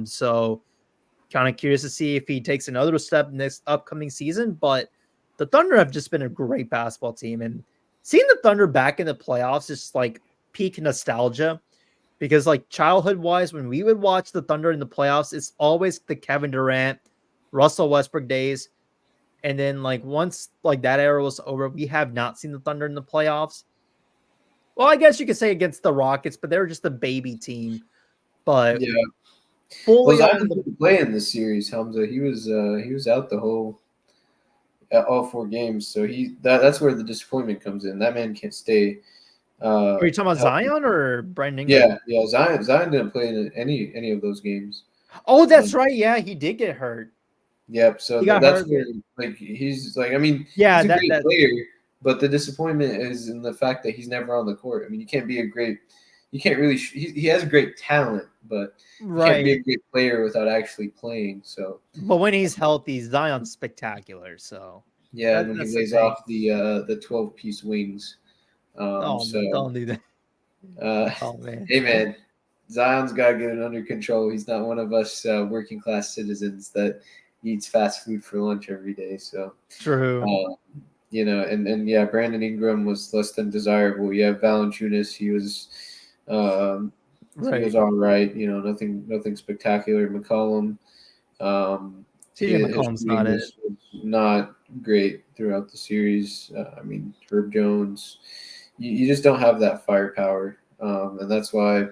So kind of curious to see if he takes another step next upcoming season. But the Thunder have just been a great basketball team, and seeing the Thunder back in the playoffs is like peak nostalgia because like childhood wise, when we would watch the Thunder in the playoffs, it's always the Kevin Durant, Russell Westbrook days. And then like once like that era was over, we have not seen the Thunder in the playoffs. Well, I guess you could say against the Rockets, but they were just a baby team. But Yeah. Well, fully Zion on the didn't play in this series, Hamza. He was out the whole all 4 games. So that's where the disappointment comes in. That man can't stay are you talking about healthy. Zion or Brandon Ingram? Yeah. Zion didn't play in any of those games. Oh, that's Um, right. Yeah, he did get hurt. Yep. So He got that's hurt. where like he's like. I mean, Yeah, he's a that great that player, but the disappointment is in the fact that he's never on the court. I mean, you can't be a great. You can't really. He has great talent, but you can't be a right. great player without actually playing. So But when he's healthy, Zion's spectacular. So yeah, and when he that's the lays thing. off the 12-piece wings. Oh, So don't do that. uh, Oh man. hey man, Zion's got to get it under control. He's not one of us working class citizens that eats fast food for lunch every day. So. True. Uh, and yeah, Brandon Ingram was less than desirable. Yeah, Valanciunas, um, he was Right. all right. Nothing spectacular. McCollum, CJ his McCollum's not shooting it. was not great throughout the series. I mean, Herb Jones, you just don't have that firepower, and that's why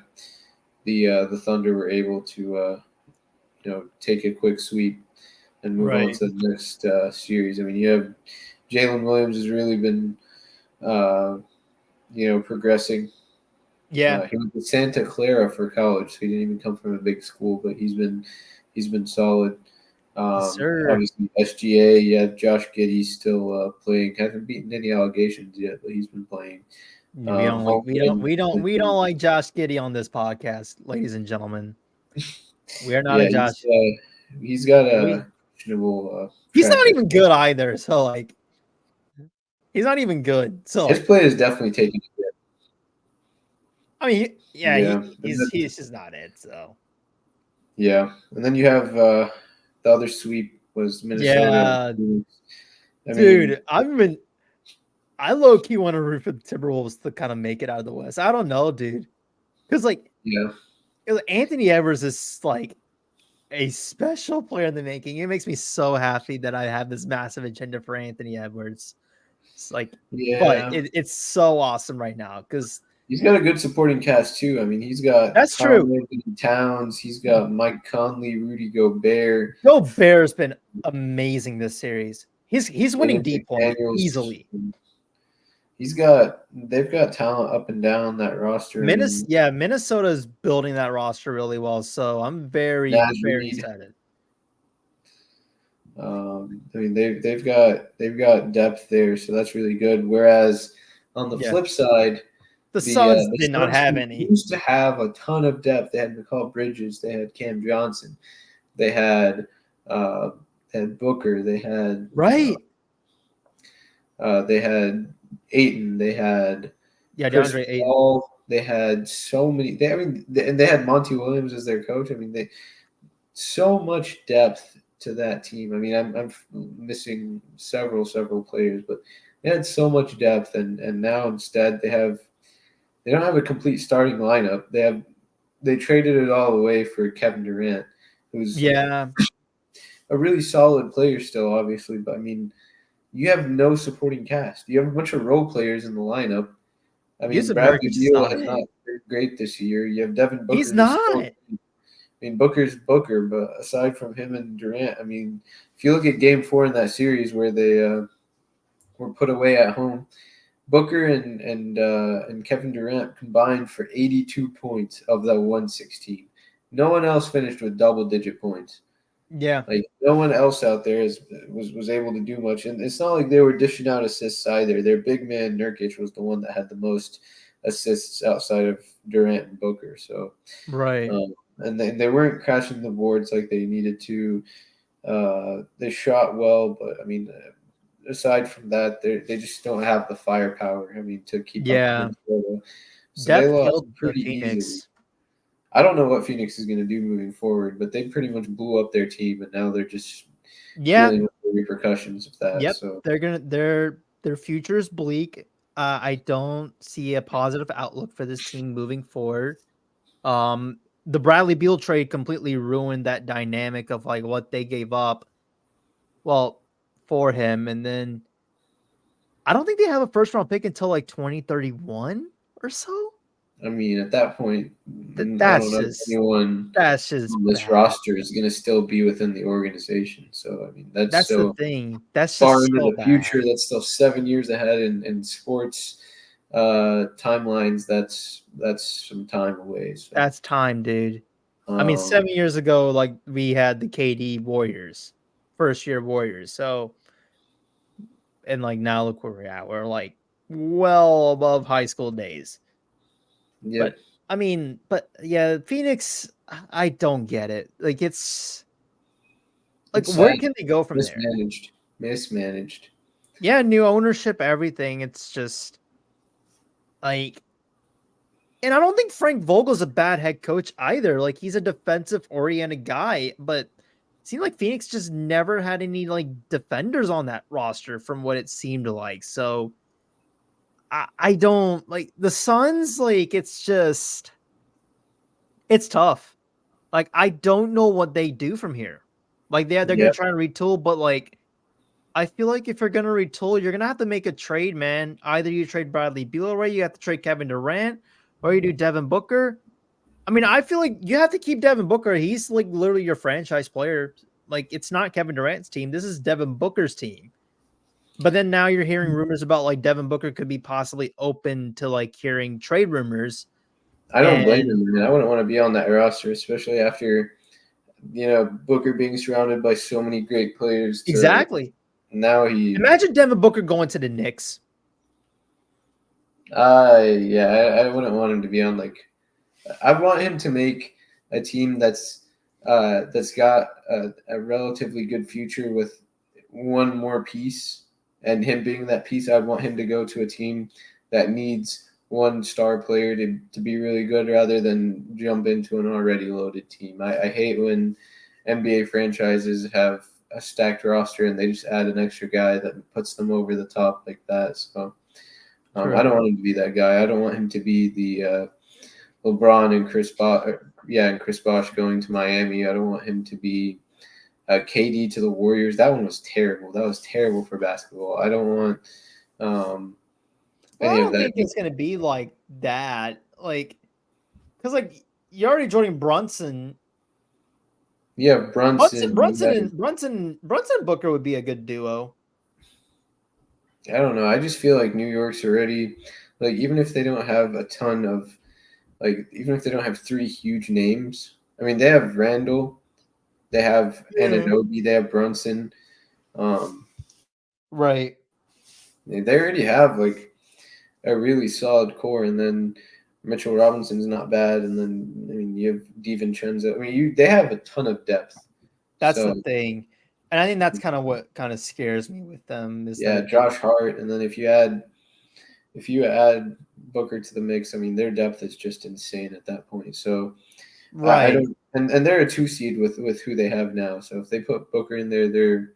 the Thunder were able to take a quick sweep and move on Right. to the next series. I mean, you have Jalen Williams has really been, uh, progressing. Yeah. He went to Santa Clara for college, so he didn't even come from a big school, but he's been solid. Yes, sir. Obviously, SGA, yeah, Josh Giddey still playing. Hasn't beaten any allegations yet, but he's been playing. We don't like Holmgren has we don't been, like Josh Giddey on this podcast, ladies and gentlemen. We are not a yeah, Josh. he's got We a questionable he's track not record. even good either. So like he's not even good. So His like play is definitely taking a dip. I mean yeah, Yeah, he's just not it. So yeah, and then you have the other sweep was Minnesota. yeah, I mean, dude, I low key want to root for the Timberwolves to kind of make it out of the West. I don't know, dude, because like yeah, Anthony Edwards is like a special player in the making. It makes me so happy that I have this massive agenda for Anthony Edwards. It's like, but yeah. it's so awesome right now because He's got a good supporting cast too. I mean, he's got that's true. Carl Anthony Towns. He's got Mike Conley, Rudy Gobert, Bear's been amazing this series. He's winning Jalen deep points McDaniels. easily. They've got talent up and down that roster. I mean, Minnesota is building that roster really well. So I'm very, Naz very Reid. excited. I mean, they've got depth there, so that's really good. Whereas on the Yeah. flip side, The the Suns the did not Suns have who any. used to have a ton of depth. They had McCall Bridges. They had Cam Johnson. They uh, had Booker. Right. They had Aiton. They had Yeah, Chris DeAndre Ayton. Paul. They had so many. And they had Monty Williams as their coach. I mean, they so much depth to that team. I mean, I'm missing several players, but they had so much depth, and now instead they don't have a complete starting lineup. They traded it all away for Kevin Durant, who's Yeah. a really solid player still, obviously. But I mean, you have no supporting cast. You have a bunch of role players in the lineup. I mean, Yusuf Bradley Nurkic is Beal not has it. not been great this year. You have Devin He's Booker, who's still not. mean, Booker's Booker, but aside from him and Durant, I mean, if you look at Game 4 in that series where they were put away at home, Booker and Kevin Durant combined for 82 points of the 116. No one else finished with double-digit points. Yeah. Like no one else out there was able to do much, and it's not like they were dishing out assists either. Their big man Nurkic was the one that had the most assists outside of Durant and Booker. So, Right. and they weren't crashing the boards like they needed to. They shot well, but I mean, aside from that, they just don't have the firepower. I mean, to keep up with Yeah. Minnesota. So they Depth lost killed for pretty easily. Phoenix. I don't know what Phoenix is going to do moving forward, but they pretty much blew up their team, and now they're just Yeah. dealing with the repercussions of that. Yep. So They're gonna their future is bleak. I don't see a positive outlook for this team moving forward. The Bradley Beal trade completely ruined that dynamic of like what they gave up. Well, for him, and then I don't think they have a first round pick until like 2031 or so. I mean, at that point, I don't That's know if just anyone that's just on this bad. roster is going to still be within the organization. So I mean, that's That's the so thing. That's far just into so the bad. future. That's still 7 years ahead in sports timelines. That's some time away. So. That's time, dude. I mean, Um, 7 years ago, like we had the KD Warriors, first year Warriors. So, and like now look where we're at. We're like well above high school days. yep, But I mean, but yeah, Phoenix, I don't get it. Like it's like it's where sad, can they go from there? mismanaged. Yeah, new ownership, everything. It's just like, and I don't think Frank Vogel's a bad head coach either. Like he's a defensive oriented guy, but it seemed like Phoenix just never had any like defenders on that roster from what it seemed like. So I don't like the Suns, like it's tough. Like I don't know what they do from here. Like they're gonna Yep. try and retool, but like I feel like if you're gonna retool, you're gonna have to make a trade, man. Either you trade Bradley Beal away, you have to trade Kevin Durant, or you do Devin Booker. I mean, I feel like you have to keep Devin Booker. He's like literally your franchise player. Like it's not Kevin Durant's team. This is Devin Booker's team. But then now you're hearing rumors about like Devin Booker could be possibly open to like hearing trade rumors. I don't blame And him, man. I wouldn't want to be on that roster, especially after Booker being surrounded by so many great players. To exactly. now he, Imagine Devin Booker going to the Knicks. yeah, I wouldn't want him to be on like. I want him to make a team that's got a relatively good future with one more piece, and him being that piece, I'd want him to go to a team that needs one star player to be really good rather than jump into an already loaded team. I hate when NBA franchises have a stacked roster and they just add an extra guy that puts them over the top like that. So I True. don't want him to be that guy. I don't want him to be the LeBron and Chris Bosh, and Chris Bosh going to Miami. I don't want him to be KD to the Warriors. That one was terrible. That was terrible for basketball. I don't want um, Well, I any of don't that. think it's gonna be like that. Like, because like you already joining Brunson. Yeah, Brunson, Brunson. Brunson, and Brunson and Booker would be a good duo. I don't know. I just feel like New York's already like even if they don't have a ton of like even if they don't have three huge names. I mean, they have Randall, they have Mm. Ananobi, they have Brunson. Um, Right. they already have like a really solid core, and then Mitchell Robinson's not bad, and then I mean you have DiVincenzo. I mean they have a ton of depth. That's the So thing. And I think that's kind of what kind of scares me with them is yeah, that Josh Hart, and then if you add Booker to the mix, I mean their depth is just insane at that point. So I right. don't, and they're a 2 seed with who they have now. So if they put Booker in there, They're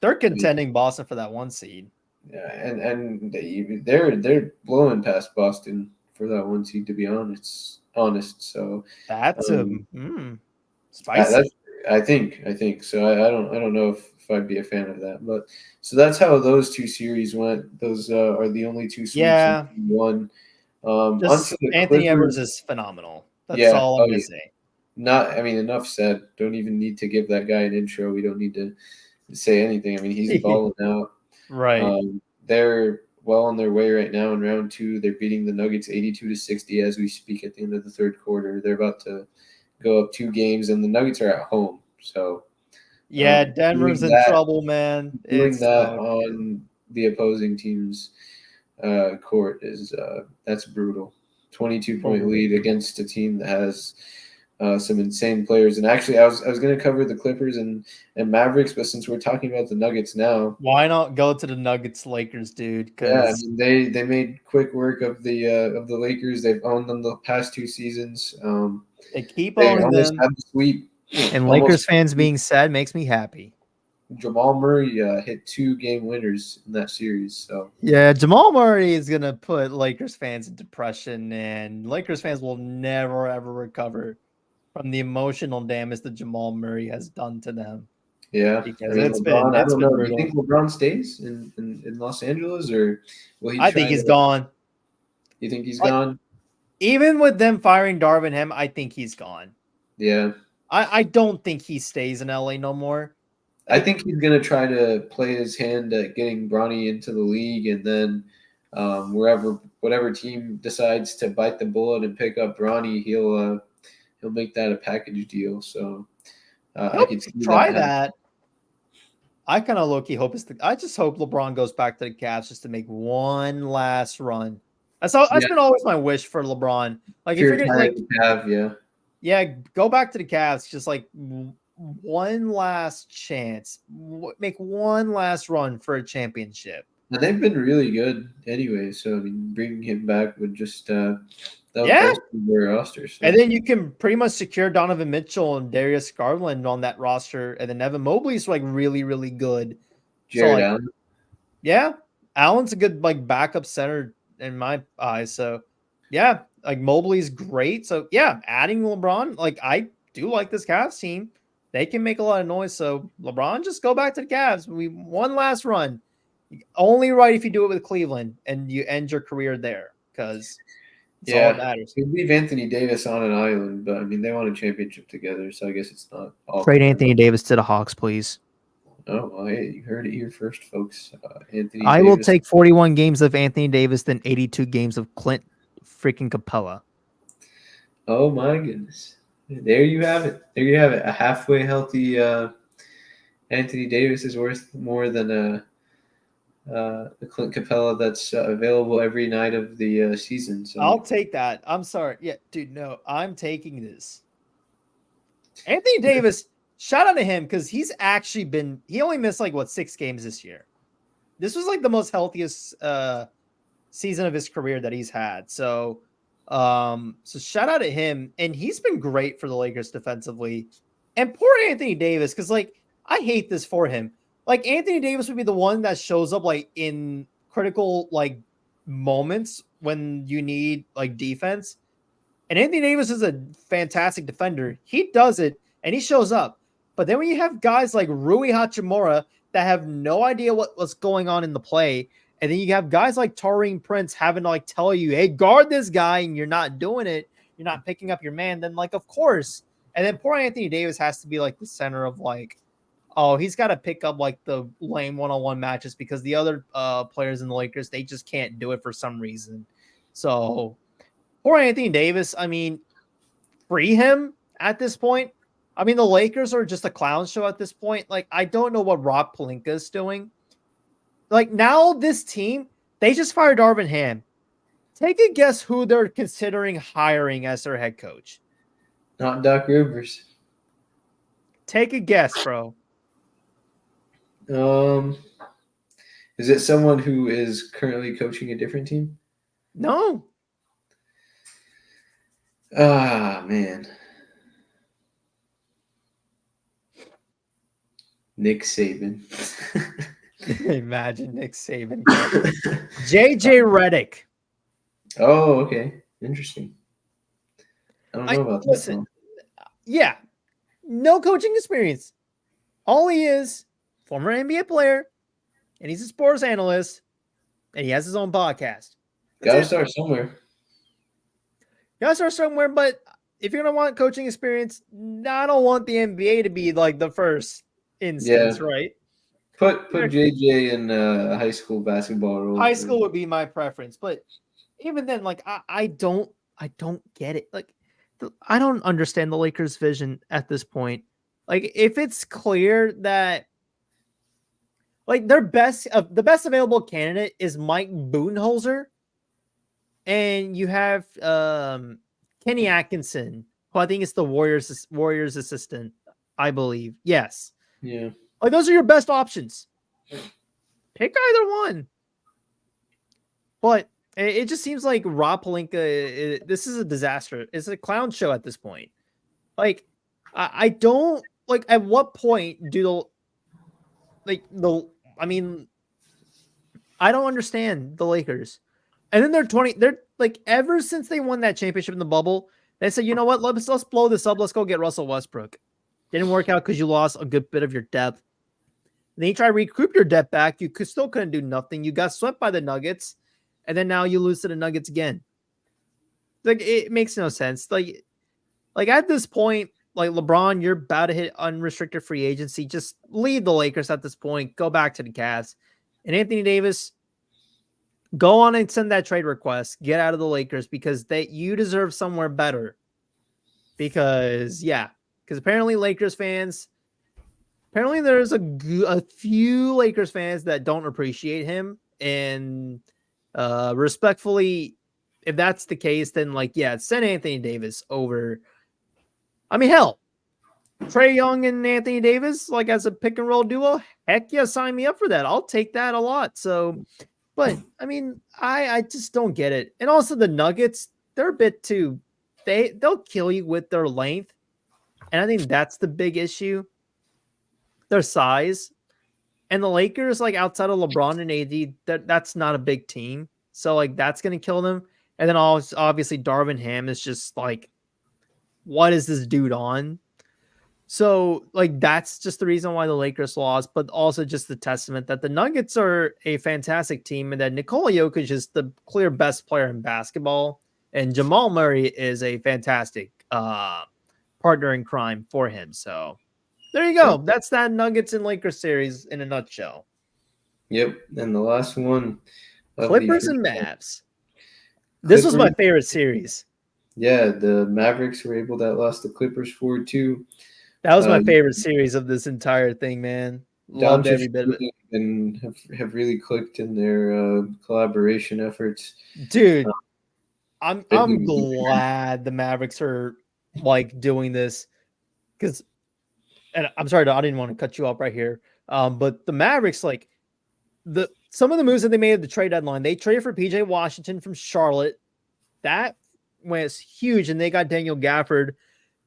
I mean, contending Boston for that one seed. yeah, and they're blowing past Boston for that 1 seed. To be honest. So That's um, that's spicy. I think so. I don't know if I'd be a fan of that, but so that's how those two series went. Those are the only two sweeps in Yeah. one. Just Onto the Anthony Edwards Clippers. is phenomenal. That's Yeah. all I'm Oh gonna yeah. say. not. I mean, enough said. Don't even need to give that guy an intro. We don't need to say anything. I mean, he's balling out. Right. They're well on their way right now in round two. They're beating the Nuggets 82-60 as we speak at the end of the third quarter. They're about to go up 2 games, and the Nuggets are at home. So Yeah, doing Denver's in that, trouble, man. doing It's that so good. on the opposing team's court is that's brutal. 22-point For lead against a team that has some insane players. And actually, I was going to cover the Clippers and Mavericks, but since we're talking about the Nuggets now, Why not go to the Nuggets Lakers, dude? yeah, I Because mean they made quick work of the Lakers. They've owned them the past 2 seasons. they keep They owning almost them, had the sweep. and Almost Lakers fans being sad makes me happy. Jamal Murray hit 2 game winners in that series. So Yeah, Jamal Murray is gonna put Lakers fans in depression, and Lakers fans will never ever recover from the emotional damage that Jamal Murray has done to them yeah, I because mean it's been LeBron. I it's don't been know. Do you brutal. think LeBron stays in Los Angeles, or will he I think try he's to? gone. You think he's Like gone? even with them firing Darvin Ham, I think he's gone. Yeah, I don't think he stays in LA no more. I Like think he's gonna try to play his hand at getting Bronny into the league, and then whatever team decides to bite the bullet and pick up Bronny, he'll make that a package deal. So I he'll could see that try happen. that. I kind of low key hope I just hope LeBron goes back to the Cavs just to make one last run. That's Yeah, been always my wish for LeBron. Like if if you're you're a gonna time like to have, yeah, yeah, go back to the Cavs. Just like one last chance, make one last run for a championship. and they've been really good anyway. So I mean, bringing him back would just that would Yeah, bolster their roster. and So then you can pretty much secure Donovan Mitchell and Darius Garland on that roster, and then Evan Mobley's like really really good. So Jared like Allen, yeah, Allen's a good like backup center in my eyes. So yeah, like Mobley's great. So yeah, adding LeBron, like I do like this Cavs team. They can make a lot of noise. So LeBron, just go back to the Cavs. We one last run. Only right if you do it with Cleveland and you end your career there because it's all that yeah, matters. we leave Anthony Davis on an island, but I mean they won a championship together, so I guess it's not all Trade bad. Anthony Davis to the Hawks, please. Oh, well, hey, you heard it here first, folks. Anthony I will Davis. take 41 games of Anthony Davis than 82 games of Clint freaking Capella. Oh my goodness. There you have it. There you have it. A halfway healthy Anthony Davis is worth more than a Clint Capella that's available every night of the season. So I'll take that. I'm sorry. Yeah, dude, no, I'm taking this. Anthony Davis, shout out to him because he's actually he only missed like what 6 games this year. This was like the most healthiest season of his career that he's had. So shout out to him. And he's been great for the Lakers defensively. And poor Anthony Davis, because like I hate this for him. Like Anthony Davis would be the one that shows up like in critical like moments when you need like defense. And Anthony Davis is a fantastic defender. He does it and he shows up. But then when you have guys like Rui Hachimura that have no idea what's going on in the play, and then you have guys like Taurean Prince having to like tell you, hey, guard this guy, and you're not doing it, you're not picking up your man, then like, of course. And then poor Anthony Davis has to be like the center of like, oh, he's got to pick up like the lame one-on-one matches because the other players in the Lakers, they just can't do it for some reason. So poor Anthony Davis. I mean, free him at this point. I mean, the Lakers are just a clown show at this point. Like, I don't know what Rob Pelinka is doing. Like, now this team, they just fired Darvin Ham. Take a guess who they're considering hiring as their head coach. not Doc Rivers. Take a guess, bro. Um, is it someone who is currently coaching a different team? No. Ah, man. Nick Saban. Imagine Nick Saban. JJ Redick. Oh, okay. Interesting. I don't know about that Listen, one. yeah, no coaching experience. All he is, former NBA player, and he's a sports analyst, and he has his own podcast. That's Gotta it. start somewhere. Gotta start somewhere, but if you're gonna want coaching experience, I don't want the NBA to be like the first Yeah. instance, right? Put Like, JJ in a high school basketball role high for. school would be my preference, but even then, like I don't get it. Like I don't understand the Lakers' vision at this point. Like if it's clear that like their best the best available candidate is Mike Budenholzer, and you have Kenny Atkinson, who I think is the Warriors assistant, I believe. Yes. Yeah. Like those are your best options. Pick either one. But it just seems like Rob Pelinka, this is a disaster. It's a clown show at this point. Like, I don't like. At what point do the I mean, I don't understand the Lakers. And then they're like ever since they won that championship in the bubble, they said, you know what, let's blow this up. Let's go get Russell Westbrook. Didn't work out because you lost a good bit of your depth. Then you try to recoup your depth back. You still couldn't do nothing. You got swept by the Nuggets, and then now you lose to the Nuggets again. Like it makes no sense. Like at this point, like LeBron, you're about to hit unrestricted free agency. Just leave the Lakers at this point. Go back to the Cavs. And Anthony Davis, go on and send that trade request. Get out of the Lakers because you deserve somewhere better. Because apparently Lakers fans, apparently there's a few Lakers fans that don't appreciate him, and respectfully, if that's the case, then send Anthony Davis over. I mean, hell, Trae Young and Anthony Davis, like as a pick and roll duo, heck yeah, sign me up for that. I'll take that a lot. So, but I mean, I just don't get it. And also the Nuggets, they're a bit too. They'll kill you with their length, and I think that's the big issue. Their size. And the Lakers, like outside of LeBron and AD, that's not a big team. So like that's gonna kill them. And then obviously Darvin Ham is just like, what is this dude on? So like that's just the reason why the Lakers lost, but also just the testament that the Nuggets are a fantastic team and that Nikola Jokic is the clear best player in basketball, and Jamal Murray is a fantastic partner in crime for him. So there you go. That's that Nuggets and Lakers series in a nutshell. Yep. And the last one of the Clippers and Mavs. This was my Clippers. favorite series. Yeah, the Mavericks were able to outlast the Clippers 4-2. That was my favorite series of this entire thing, man. Loved Doncic every bit of it. and have really clicked in their collaboration efforts. Dude, I'm glad the Mavericks are like doing this because, and I'm sorry, I didn't want to cut you off right here. But the Mavericks, like some of the moves that they made at the trade deadline, they traded for PJ Washington from Charlotte. That was huge, and they got Daniel Gafford.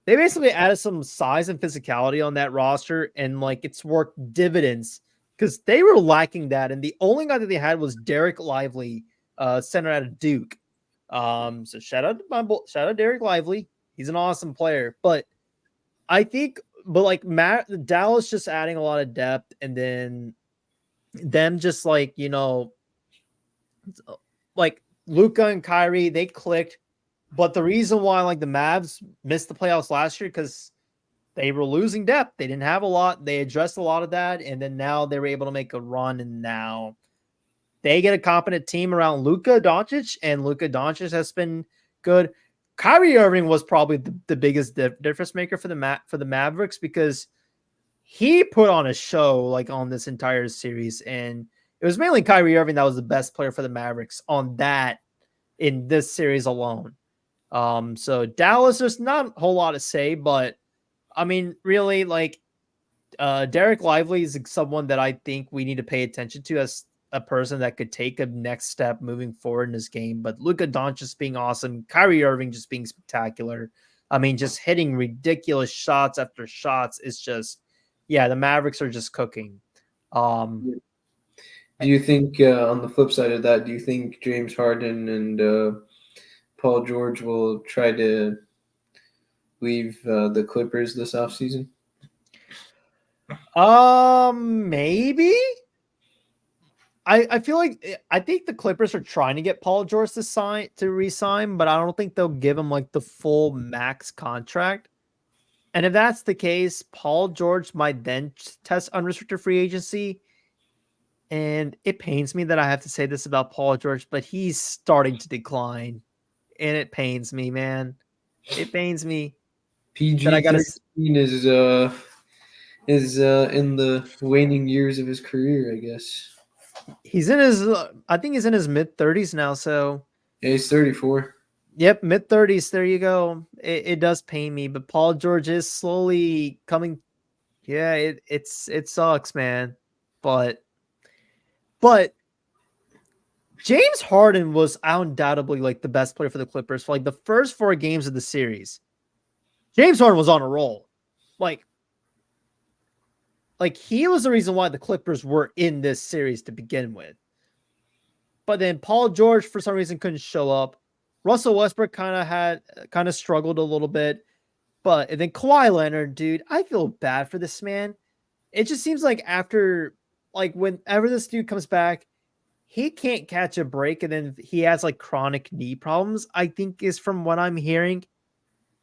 They basically added some size and physicality on that roster, and like it's worked dividends because they were lacking that. And the only guy that they had was Derek Lively, center out of Duke. So shout out Derek Lively. He's an awesome player, but I think, but like Dallas just adding a lot of depth, and then them just like like Luka and Kyrie, they clicked. But the reason why like the Mavs missed the playoffs last year because they were losing depth. They didn't have a lot. They addressed a lot of that, and then now they were able to make a run. And now they get a competent team around Luka Doncic, and Luka Doncic has been good. Kyrie Irving was probably the biggest difference maker for the Mavericks because he put on a show like on this entire series, and it was mainly Kyrie Irving that was the best player for the Mavericks on that in this series alone. So Dallas, there's not a whole lot to say, but I mean, really, like, Derek Lively is someone that I think we need to pay attention to as a person that could take a next step moving forward in this game. But Luka Doncic being awesome, Kyrie Irving just being spectacular. I mean, just hitting ridiculous shots after shots is just, the Mavericks are just cooking. Do you think, on the flip side of that, do you think James Harden and Paul George will try to leave the Clippers this offseason? Maybe. I feel like I think the Clippers are trying to get Paul George to resign, but I don't think they'll give him like the full max contract. And if that's the case, Paul George might then test unrestricted free agency. And it pains me that I have to say this about Paul George, but he's starting to decline. And it pains me, man. It pains me that I PG gotta 13 is in the waning years of his career, I guess. he's in his I think he's in his mid-30s now, so Yeah, he's 34. yep, mid-30s, there you go. It does pain me, but Paul George is slowly coming. Yeah, it sucks, man. But but James Harden was undoubtedly like the best player for the Clippers for like the first 4 games of the series. James Harden was on a roll. Like he was the reason why the Clippers were in this series to begin with. But then Paul George for some reason couldn't show up. Russell Westbrook kind of struggled a little bit. But and then Kawhi Leonard, dude, I feel bad for this man. It just seems like after like whenever this dude comes back, he can't catch a break, and then he has like chronic knee problems, I think is from what I'm hearing.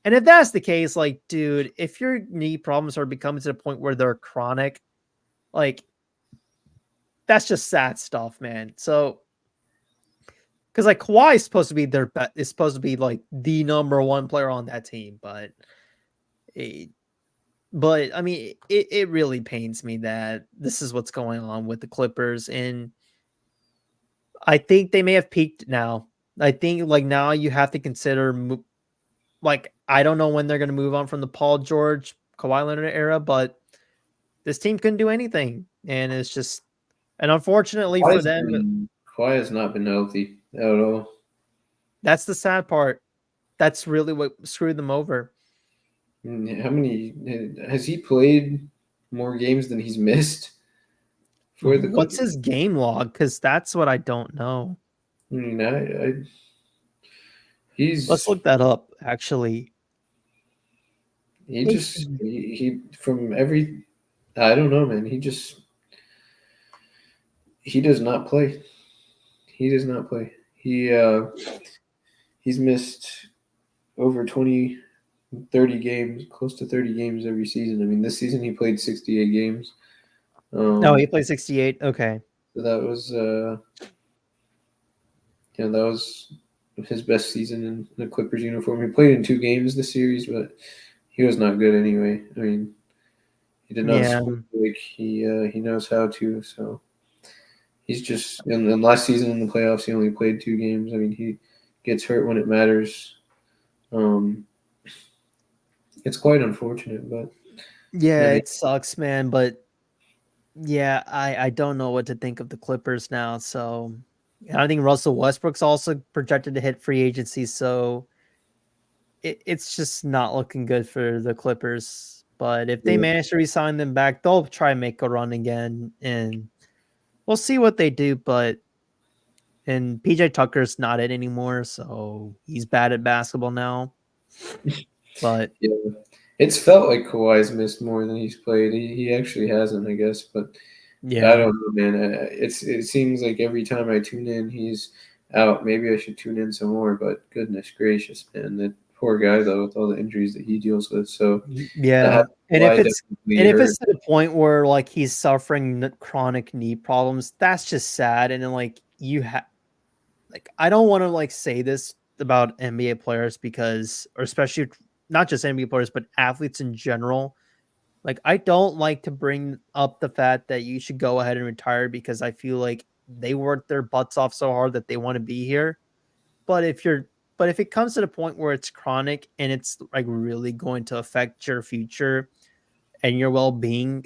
And if that's the case, like, dude, if your knee problems are becoming to the point where they're chronic, like, that's just sad stuff, man. So, because like Kawhi is supposed to be is supposed to be like the number one player on that team, it, but I mean, it really pains me that this is what's going on with the Clippers, and I think they may have peaked now. I think like now you have to consider like I don't know when they're going to move on from the Paul George, Kawhi Leonard era, but this team couldn't do anything, and it's just and unfortunately for them, Kawhi has not been healthy at all. that's the sad part. That's really what screwed them over. How many has he played more games than he's missed for the What's Clippers? his game log? Because that's what I don't know. I mean, Let's he's look that up. Actually, he from every I don't know, man. He does not play. He does not play. He's missed over 20, 30 games, close to 30 games every season. I mean, this season he played 68 games. No, he played 68. Okay. So that was that was his best season in the Clippers uniform. He played in 2 games this series, but he was not good anyway. I mean, he did not Yeah. score like he knows how to. So he's just in last season in the playoffs, he only played 2 games. I mean, he gets hurt when it matters. It's quite unfortunate, but I Yeah, mean, it sucks, man. But yeah, I don't know what to think of the Clippers now. So I think Russell Westbrook's also projected to hit free agency. So it's just not looking good for the Clippers. But if they yeah. manage to resign them back, they'll try and make a run again, and we'll see what they do. But and PJ Tucker's not it anymore, so he's bad at basketball now. But Yeah. It's felt like Kawhi's missed more than he's played. He actually hasn't, I guess, but I yeah, don't know, man. It seems like every time I tune in, he's out. Maybe I should tune in some more. But goodness gracious, man, that poor guy though, with all the injuries that he deals with. So to yeah. have Kawhi And definitely if hurt. it's to the point where like he's suffering chronic knee problems, that's just sad. And then like you have like I don't want to like say this about NBA players because or especially not just NBA players but athletes in general. Like I don't like to bring up the fact that you should go ahead and retire because I feel like they worked their butts off so hard that they want to be here. But if it comes to the point where it's chronic and it's like really going to affect your future and your well-being,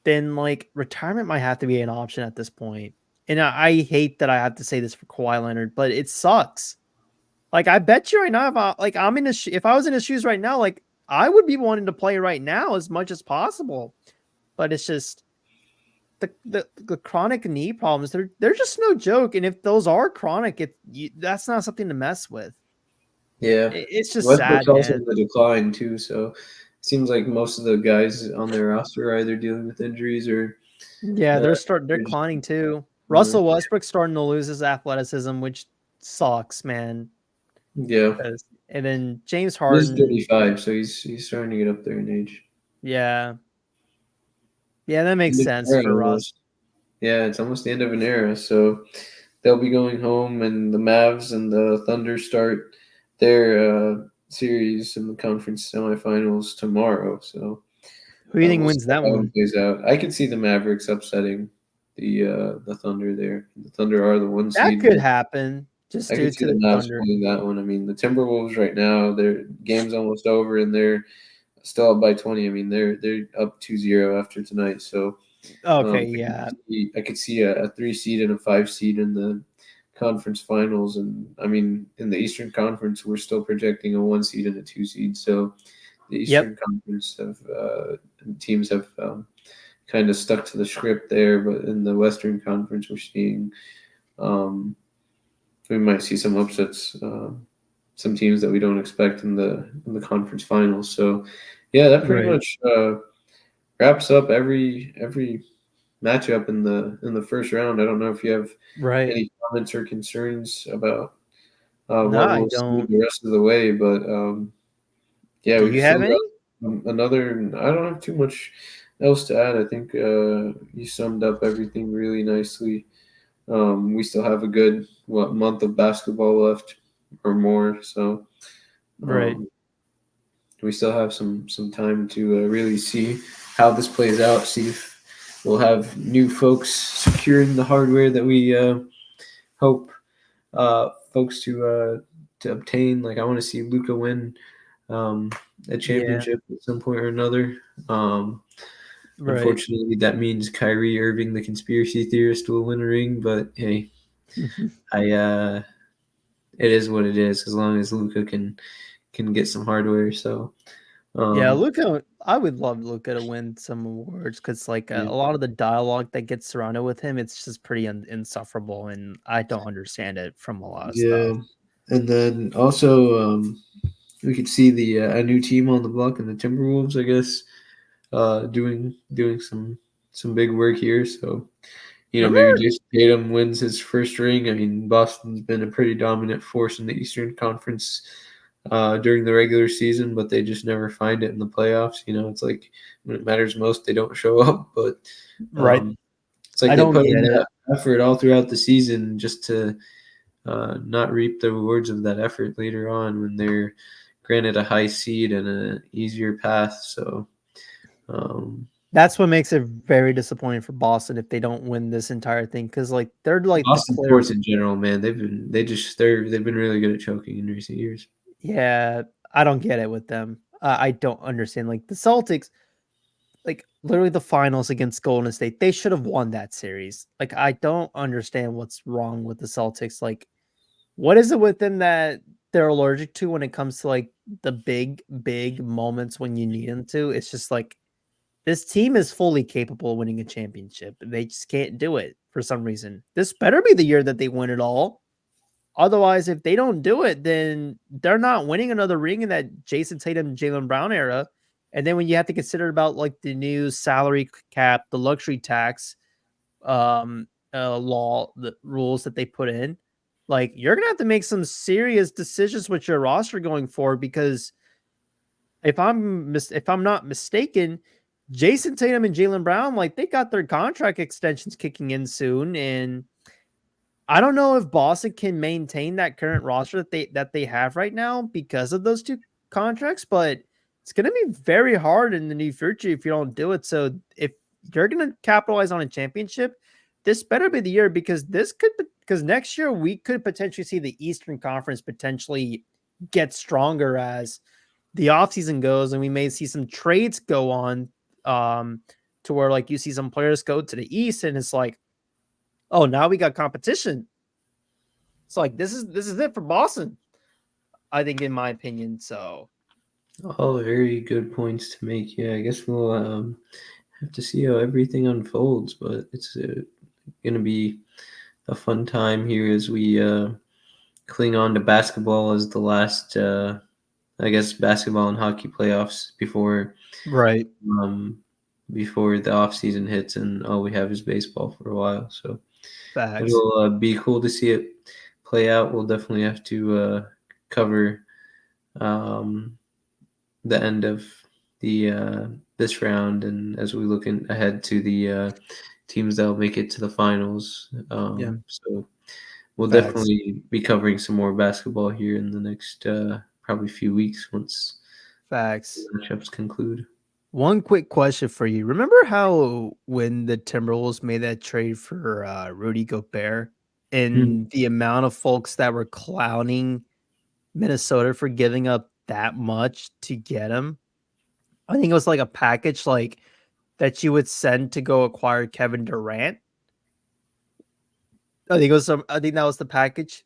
then like retirement might have to be an option at this point. And I hate that I have to say this for Kawhi Leonard, but it sucks. Like I bet you right now, I'm in if I was in his shoes right now, like I would be wanting to play right now as much as possible. But it's just the chronic knee problems. They're just no joke. And if those are chronic, that's not something to mess with. Yeah, It's just Westbrook's sad, also man. in the decline too. So it seems like most of the guys on their roster are either dealing with injuries or Yeah, uh, they're they're just declining too. Yeah. Russell Westbrook starting to lose his athleticism, which sucks, man. Yeah. And then James He's Harden, 35, so he's starting to get up there in age. yeah, yeah, that makes End of sense era for Russ. almost. Yeah, it's almost the end of an era. So they'll be going home, and the Mavs and the Thunder start their series in the conference semifinals tomorrow. So Who do you think we'll see wins that how it one? plays out. I could see the Mavericks upsetting the Thunder there. The Thunder are the one That seed, could but happen just I due could see to the the Mavs Thunder. pulling that one. I mean, the Timberwolves right now, their game's almost over, and they're still up by 20. I mean, they're up 2-0 after tonight. So Okay, yeah, I could see a 3 seed and a 5 seed in the conference finals, and I mean, in the Eastern Conference, we're still projecting a 1 seed and a 2 seed. So the yep, Eastern Conference have teams have kind of stuck to the script there, but in the Western Conference, we're seeing um, we might see some upsets, some teams that we don't expect in the conference finals. So yeah, that pretty right, much wraps up every matchup in the first round. I don't know if you have right. any comments or concerns about No, what I we'll see don't. the rest of the way, but yeah, Do we've you have still any? got another. I don't have too much else to add. I think you summed up everything really nicely. We still have a good month of basketball left or more, so Right. um, we still have some time to really see how this plays out. See if we'll have new folks securing the hardware that we hope folks to obtain. Like I want to see Luca win um, a Yeah, championship at some point or another. Um, right. Unfortunately, that means Kyrie Irving, the conspiracy theorist, will win a ring. But hey, I it is what it is. As long as Luca can get some hardware, so Yeah, um, Luca, I would love Luca to win some awards because, like, yeah, a lot of the dialogue that gets surrounded with him, it's just pretty insufferable, and I don't understand it from a lot of yeah. stuff. And then also we could see the a new team on the block in the Timberwolves, I guess, doing some big work here. So maybe Remember? Jason Tatum wins his first ring. I mean, Boston's been a pretty dominant force in the Eastern Conference during the regular season, but they just never find it in the playoffs. It's like when it matters most, they don't show up. But Right. um, it's like I they don't put in get it. that effort all throughout the season just to not reap the rewards of that effort later on when they're granted a high seed and an easier path. So um, That's what makes it very disappointing for Boston if they don't win this entire thing because, like, they're like the Boston clear. sports in general, man, they've been really good at choking in recent years. Yeah, I don't get it with them. I don't understand. Like, the Celtics, like, literally the finals against Golden State, they should have won that series. Like, I don't understand what's wrong with the Celtics. Like, what is it with them that they're allergic to when it comes to, like, the big moments when you need them to? It's just like this team is fully capable of winning a championship. They just can't do it for some reason. This better be the year that they win it all. Otherwise, if they don't do it, then they're not winning another ring in that Jason Tatum, Jalen Brown era. And then when you have to consider about like the new salary cap, the luxury tax, law, the rules that they put in, like you're gonna have to make some serious decisions with your roster going forward because if I'm not mistaken, Jason Tatum and Jalen Brown, like they got their contract extensions kicking in soon, and I don't know if Boston can maintain that current roster that they have right now because of those two contracts, but it's going to be very hard in the near future if you don't do it. So if you're going to capitalize on a championship, this better be the year because next year we could potentially see the Eastern Conference potentially get stronger as the offseason goes, and we may see some trades go on um to where like you see some players go to the East, and it's like, oh, now we got competition. It's like this is it for Boston, I think, in my opinion. So All very good points to make. Yeah, I guess we'll have to see how everything unfolds, but it's going to be a fun time here as we cling on to basketball as the last, I guess, basketball and hockey playoffs right. um, before the off season hits, and all we have is baseball for a while. So Facts. It'll be cool to see it play out. We'll definitely have to cover um, the end of the this round, and as we look ahead to the teams that will make it to the finals. Yeah. So we'll Facts. definitely be covering some more basketball here in the next probably few weeks once the Facts. matchups conclude. One quick question for you. Remember how when the Timberwolves made that trade for Rudy Gobert Hmm. and the amount of folks that were clowning Minnesota for giving up that much to get him? I think it was like a package like that you would send to go acquire Kevin Durant. I think that was the package.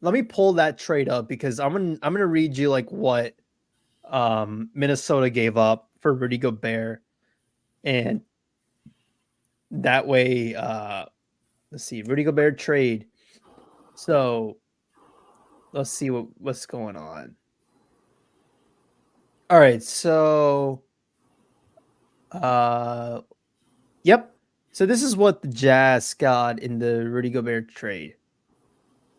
Let me pull that trade up because I'm gonna read you like what Minnesota gave up for Rudy Gobert, and that way let's see, Rudy Gobert trade. So let's see what's going on. All right, so uh yep. So this is what the Jazz got in the Rudy Gobert trade.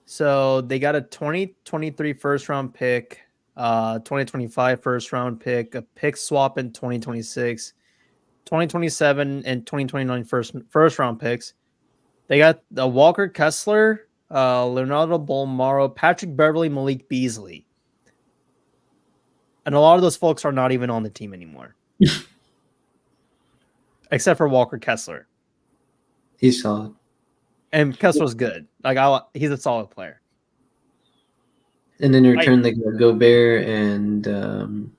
So they got a 2023 first round pick, 2025 first round pick, a pick swap in 2026, 2027 and 2029 first round picks. They got the Walker Kessler, Leonardo Bolmaro, Patrick Beverly, Malik Beasley. And a lot of those folks are not even on the team anymore, except for Walker Kessler. He's solid. And Kessler's good. Like he's a solid player. And in Like return, they got Gobert and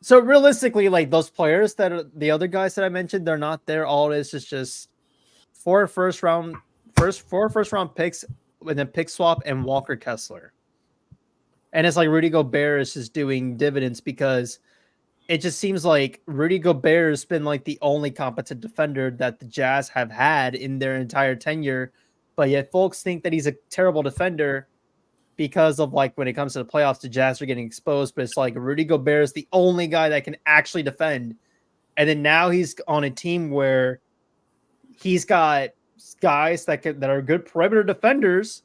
so realistically, like those players that are the other guys that I mentioned, they're not there. All it is just four first round picks with a pick swap and Walker Kessler. And it's like Rudy Gobert is just doing dividends because it just seems like Rudy Gobert has been like the only competent defender that the Jazz have had in their entire tenure. But yet folks think that he's a terrible defender because of like when it comes to the playoffs, the Jazz are getting exposed. But it's like Rudy Gobert is the only guy that can actually defend. And then now he's on a team where he's got guys that are good perimeter defenders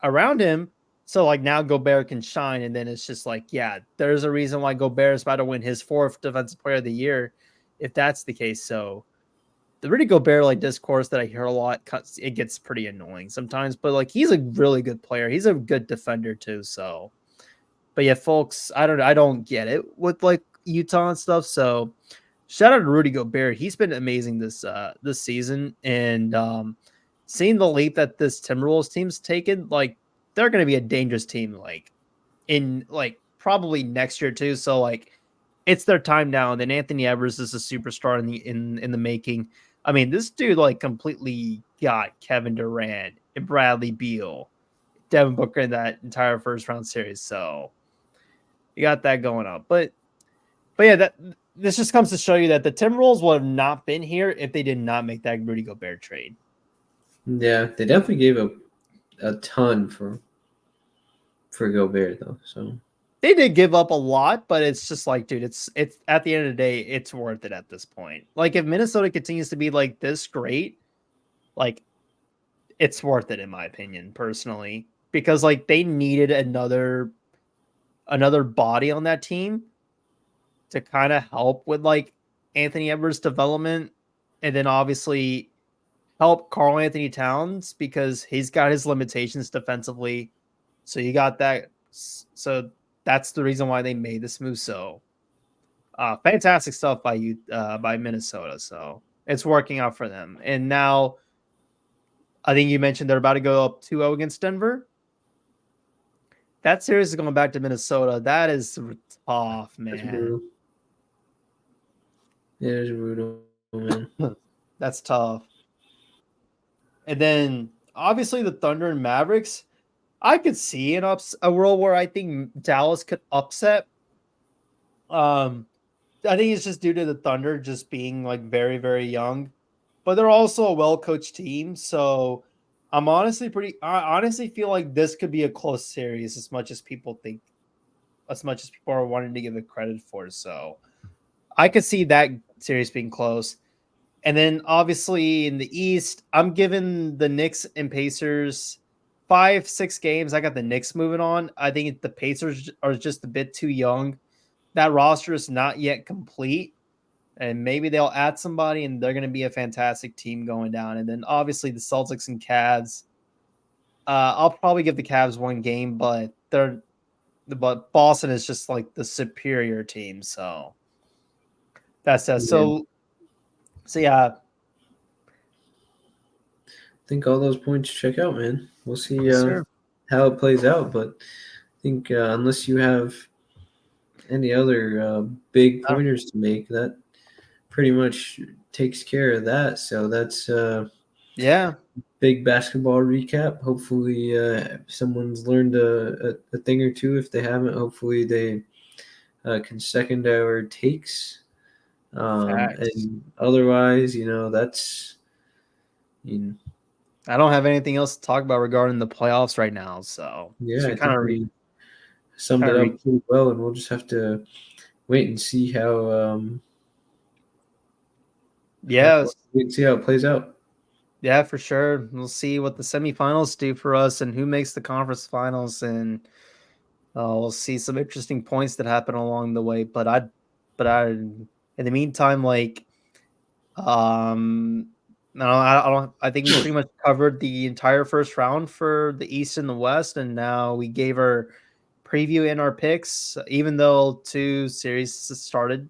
around him. So like now Gobert can shine, and then it's just like, yeah, there's a reason why Gobert is about to win his 4th Defensive Player of the Year, if that's the case. So the Rudy Gobert like discourse that I hear a lot, it gets pretty annoying sometimes. But like he's a really good player. He's a good defender too. So, but yeah, folks, I don't get it with like Utah and stuff. So shout out to Rudy Gobert. He's been amazing this season, and seeing the leap that this Timberwolves team's taken, like they're going to be a dangerous team, like in like probably next year too. So like it's their time now. And then Anthony Edwards is a superstar in the making. I mean, this dude like completely got Kevin Durant and Bradley Beal, Devin Booker in that entire first round series. So you got that going on, but yeah, that this just comes to show you that the Timberwolves would have not been here if they did not make that Rudy Gobert trade. yeah, they definitely gave up a ton for Gobert though. So They did give up a lot, but it's just like, dude, it's at the end of the day, it's worth it at this point. Like if Minnesota continues to be like this great, like it's worth it in my opinion, personally, because like they needed another body on that team to kind of help with like Anthony Edwards' development, and then obviously help Carl Anthony Towns because he's got his limitations defensively. So you got that. So that's the reason why they made this move. So fantastic stuff by you by Minnesota. So it's working out for them. And now I think you mentioned they're about to go up 2-0 against Denver. That series is going back to Minnesota. That is tough, that's man. brutal. Yeah, it's brutal, man. That's tough. And then obviously the Thunder and Mavericks. I could see a world where I think Dallas could upset. I think it's just due to the Thunder just being like very, very young, but they're also a well coached team. So I honestly feel like this could be a close series as much as people think, as much as people are wanting to give it credit for. So I could see that series being close. And then obviously in the East, I'm giving the Knicks and Pacers 5, 6 games. I got the Knicks moving on. I think the Pacers are just a bit too young. That roster is not yet complete. And maybe they'll add somebody and they're going to be a fantastic team going down. And then obviously the Celtics and Cavs. I'll probably give the Cavs one game, but Boston is just like the superior team. So that's that. Yeah, So yeah, I think all those points check out, man. We'll see yes, sir. how it plays out, but I think unless you have any other big pointers to make, that pretty much takes care of that. So that's Yeah, big basketball recap. Hopefully, someone's learned a thing or two. If they haven't, hopefully they can second our takes. facts. And otherwise, that's you know, I don't have anything else to talk about regarding the playoffs right now. So yeah, we I kind think of we summed it up pretty well, and we'll just have to wait and see yeah, how it plays out. yeah, for sure. We'll see what the semifinals do for us and who makes the conference finals, and we'll see some interesting points that happen along the way. In the meantime, like, no, I don't. I think we pretty much covered the entire first round for the East and the West, and now we gave our preview and our picks. Even though 2 series started,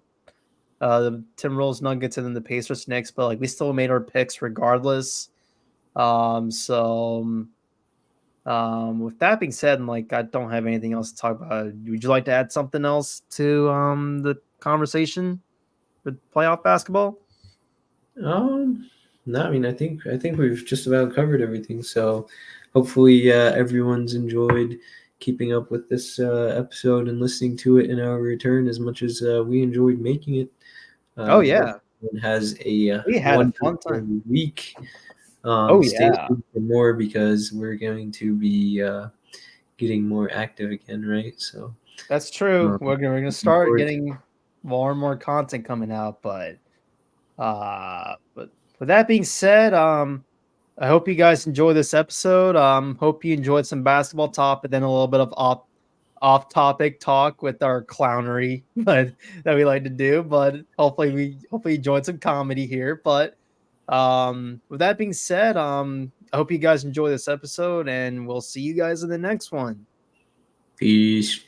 the Timberwolves, Nuggets, and then the Pacers next, but like we still made our picks regardless. So with that being said, and like I don't have anything else to talk about. Would you like to add something else to the conversation with playoff basketball? No, I mean, I think we've just about covered everything. So hopefully, everyone's enjoyed keeping up with this episode and listening to it in our return as much as we enjoyed making it. Oh Hope yeah, everyone has a we had a fun wonderful time. week. Oh Stay yeah, tuned for more because we're going to be getting more active again, right? So, that's true. um, We're gonna looking start forward to getting more and more content coming out, but with that being said, I hope you guys enjoy this episode. Hope you enjoyed some basketball talk, but then a little bit of off topic talk with our clownery, but that we like to do. But hopefully enjoyed some comedy here. But with that being said, I hope you guys enjoy this episode, and we'll see you guys in the next one. peace. Peace.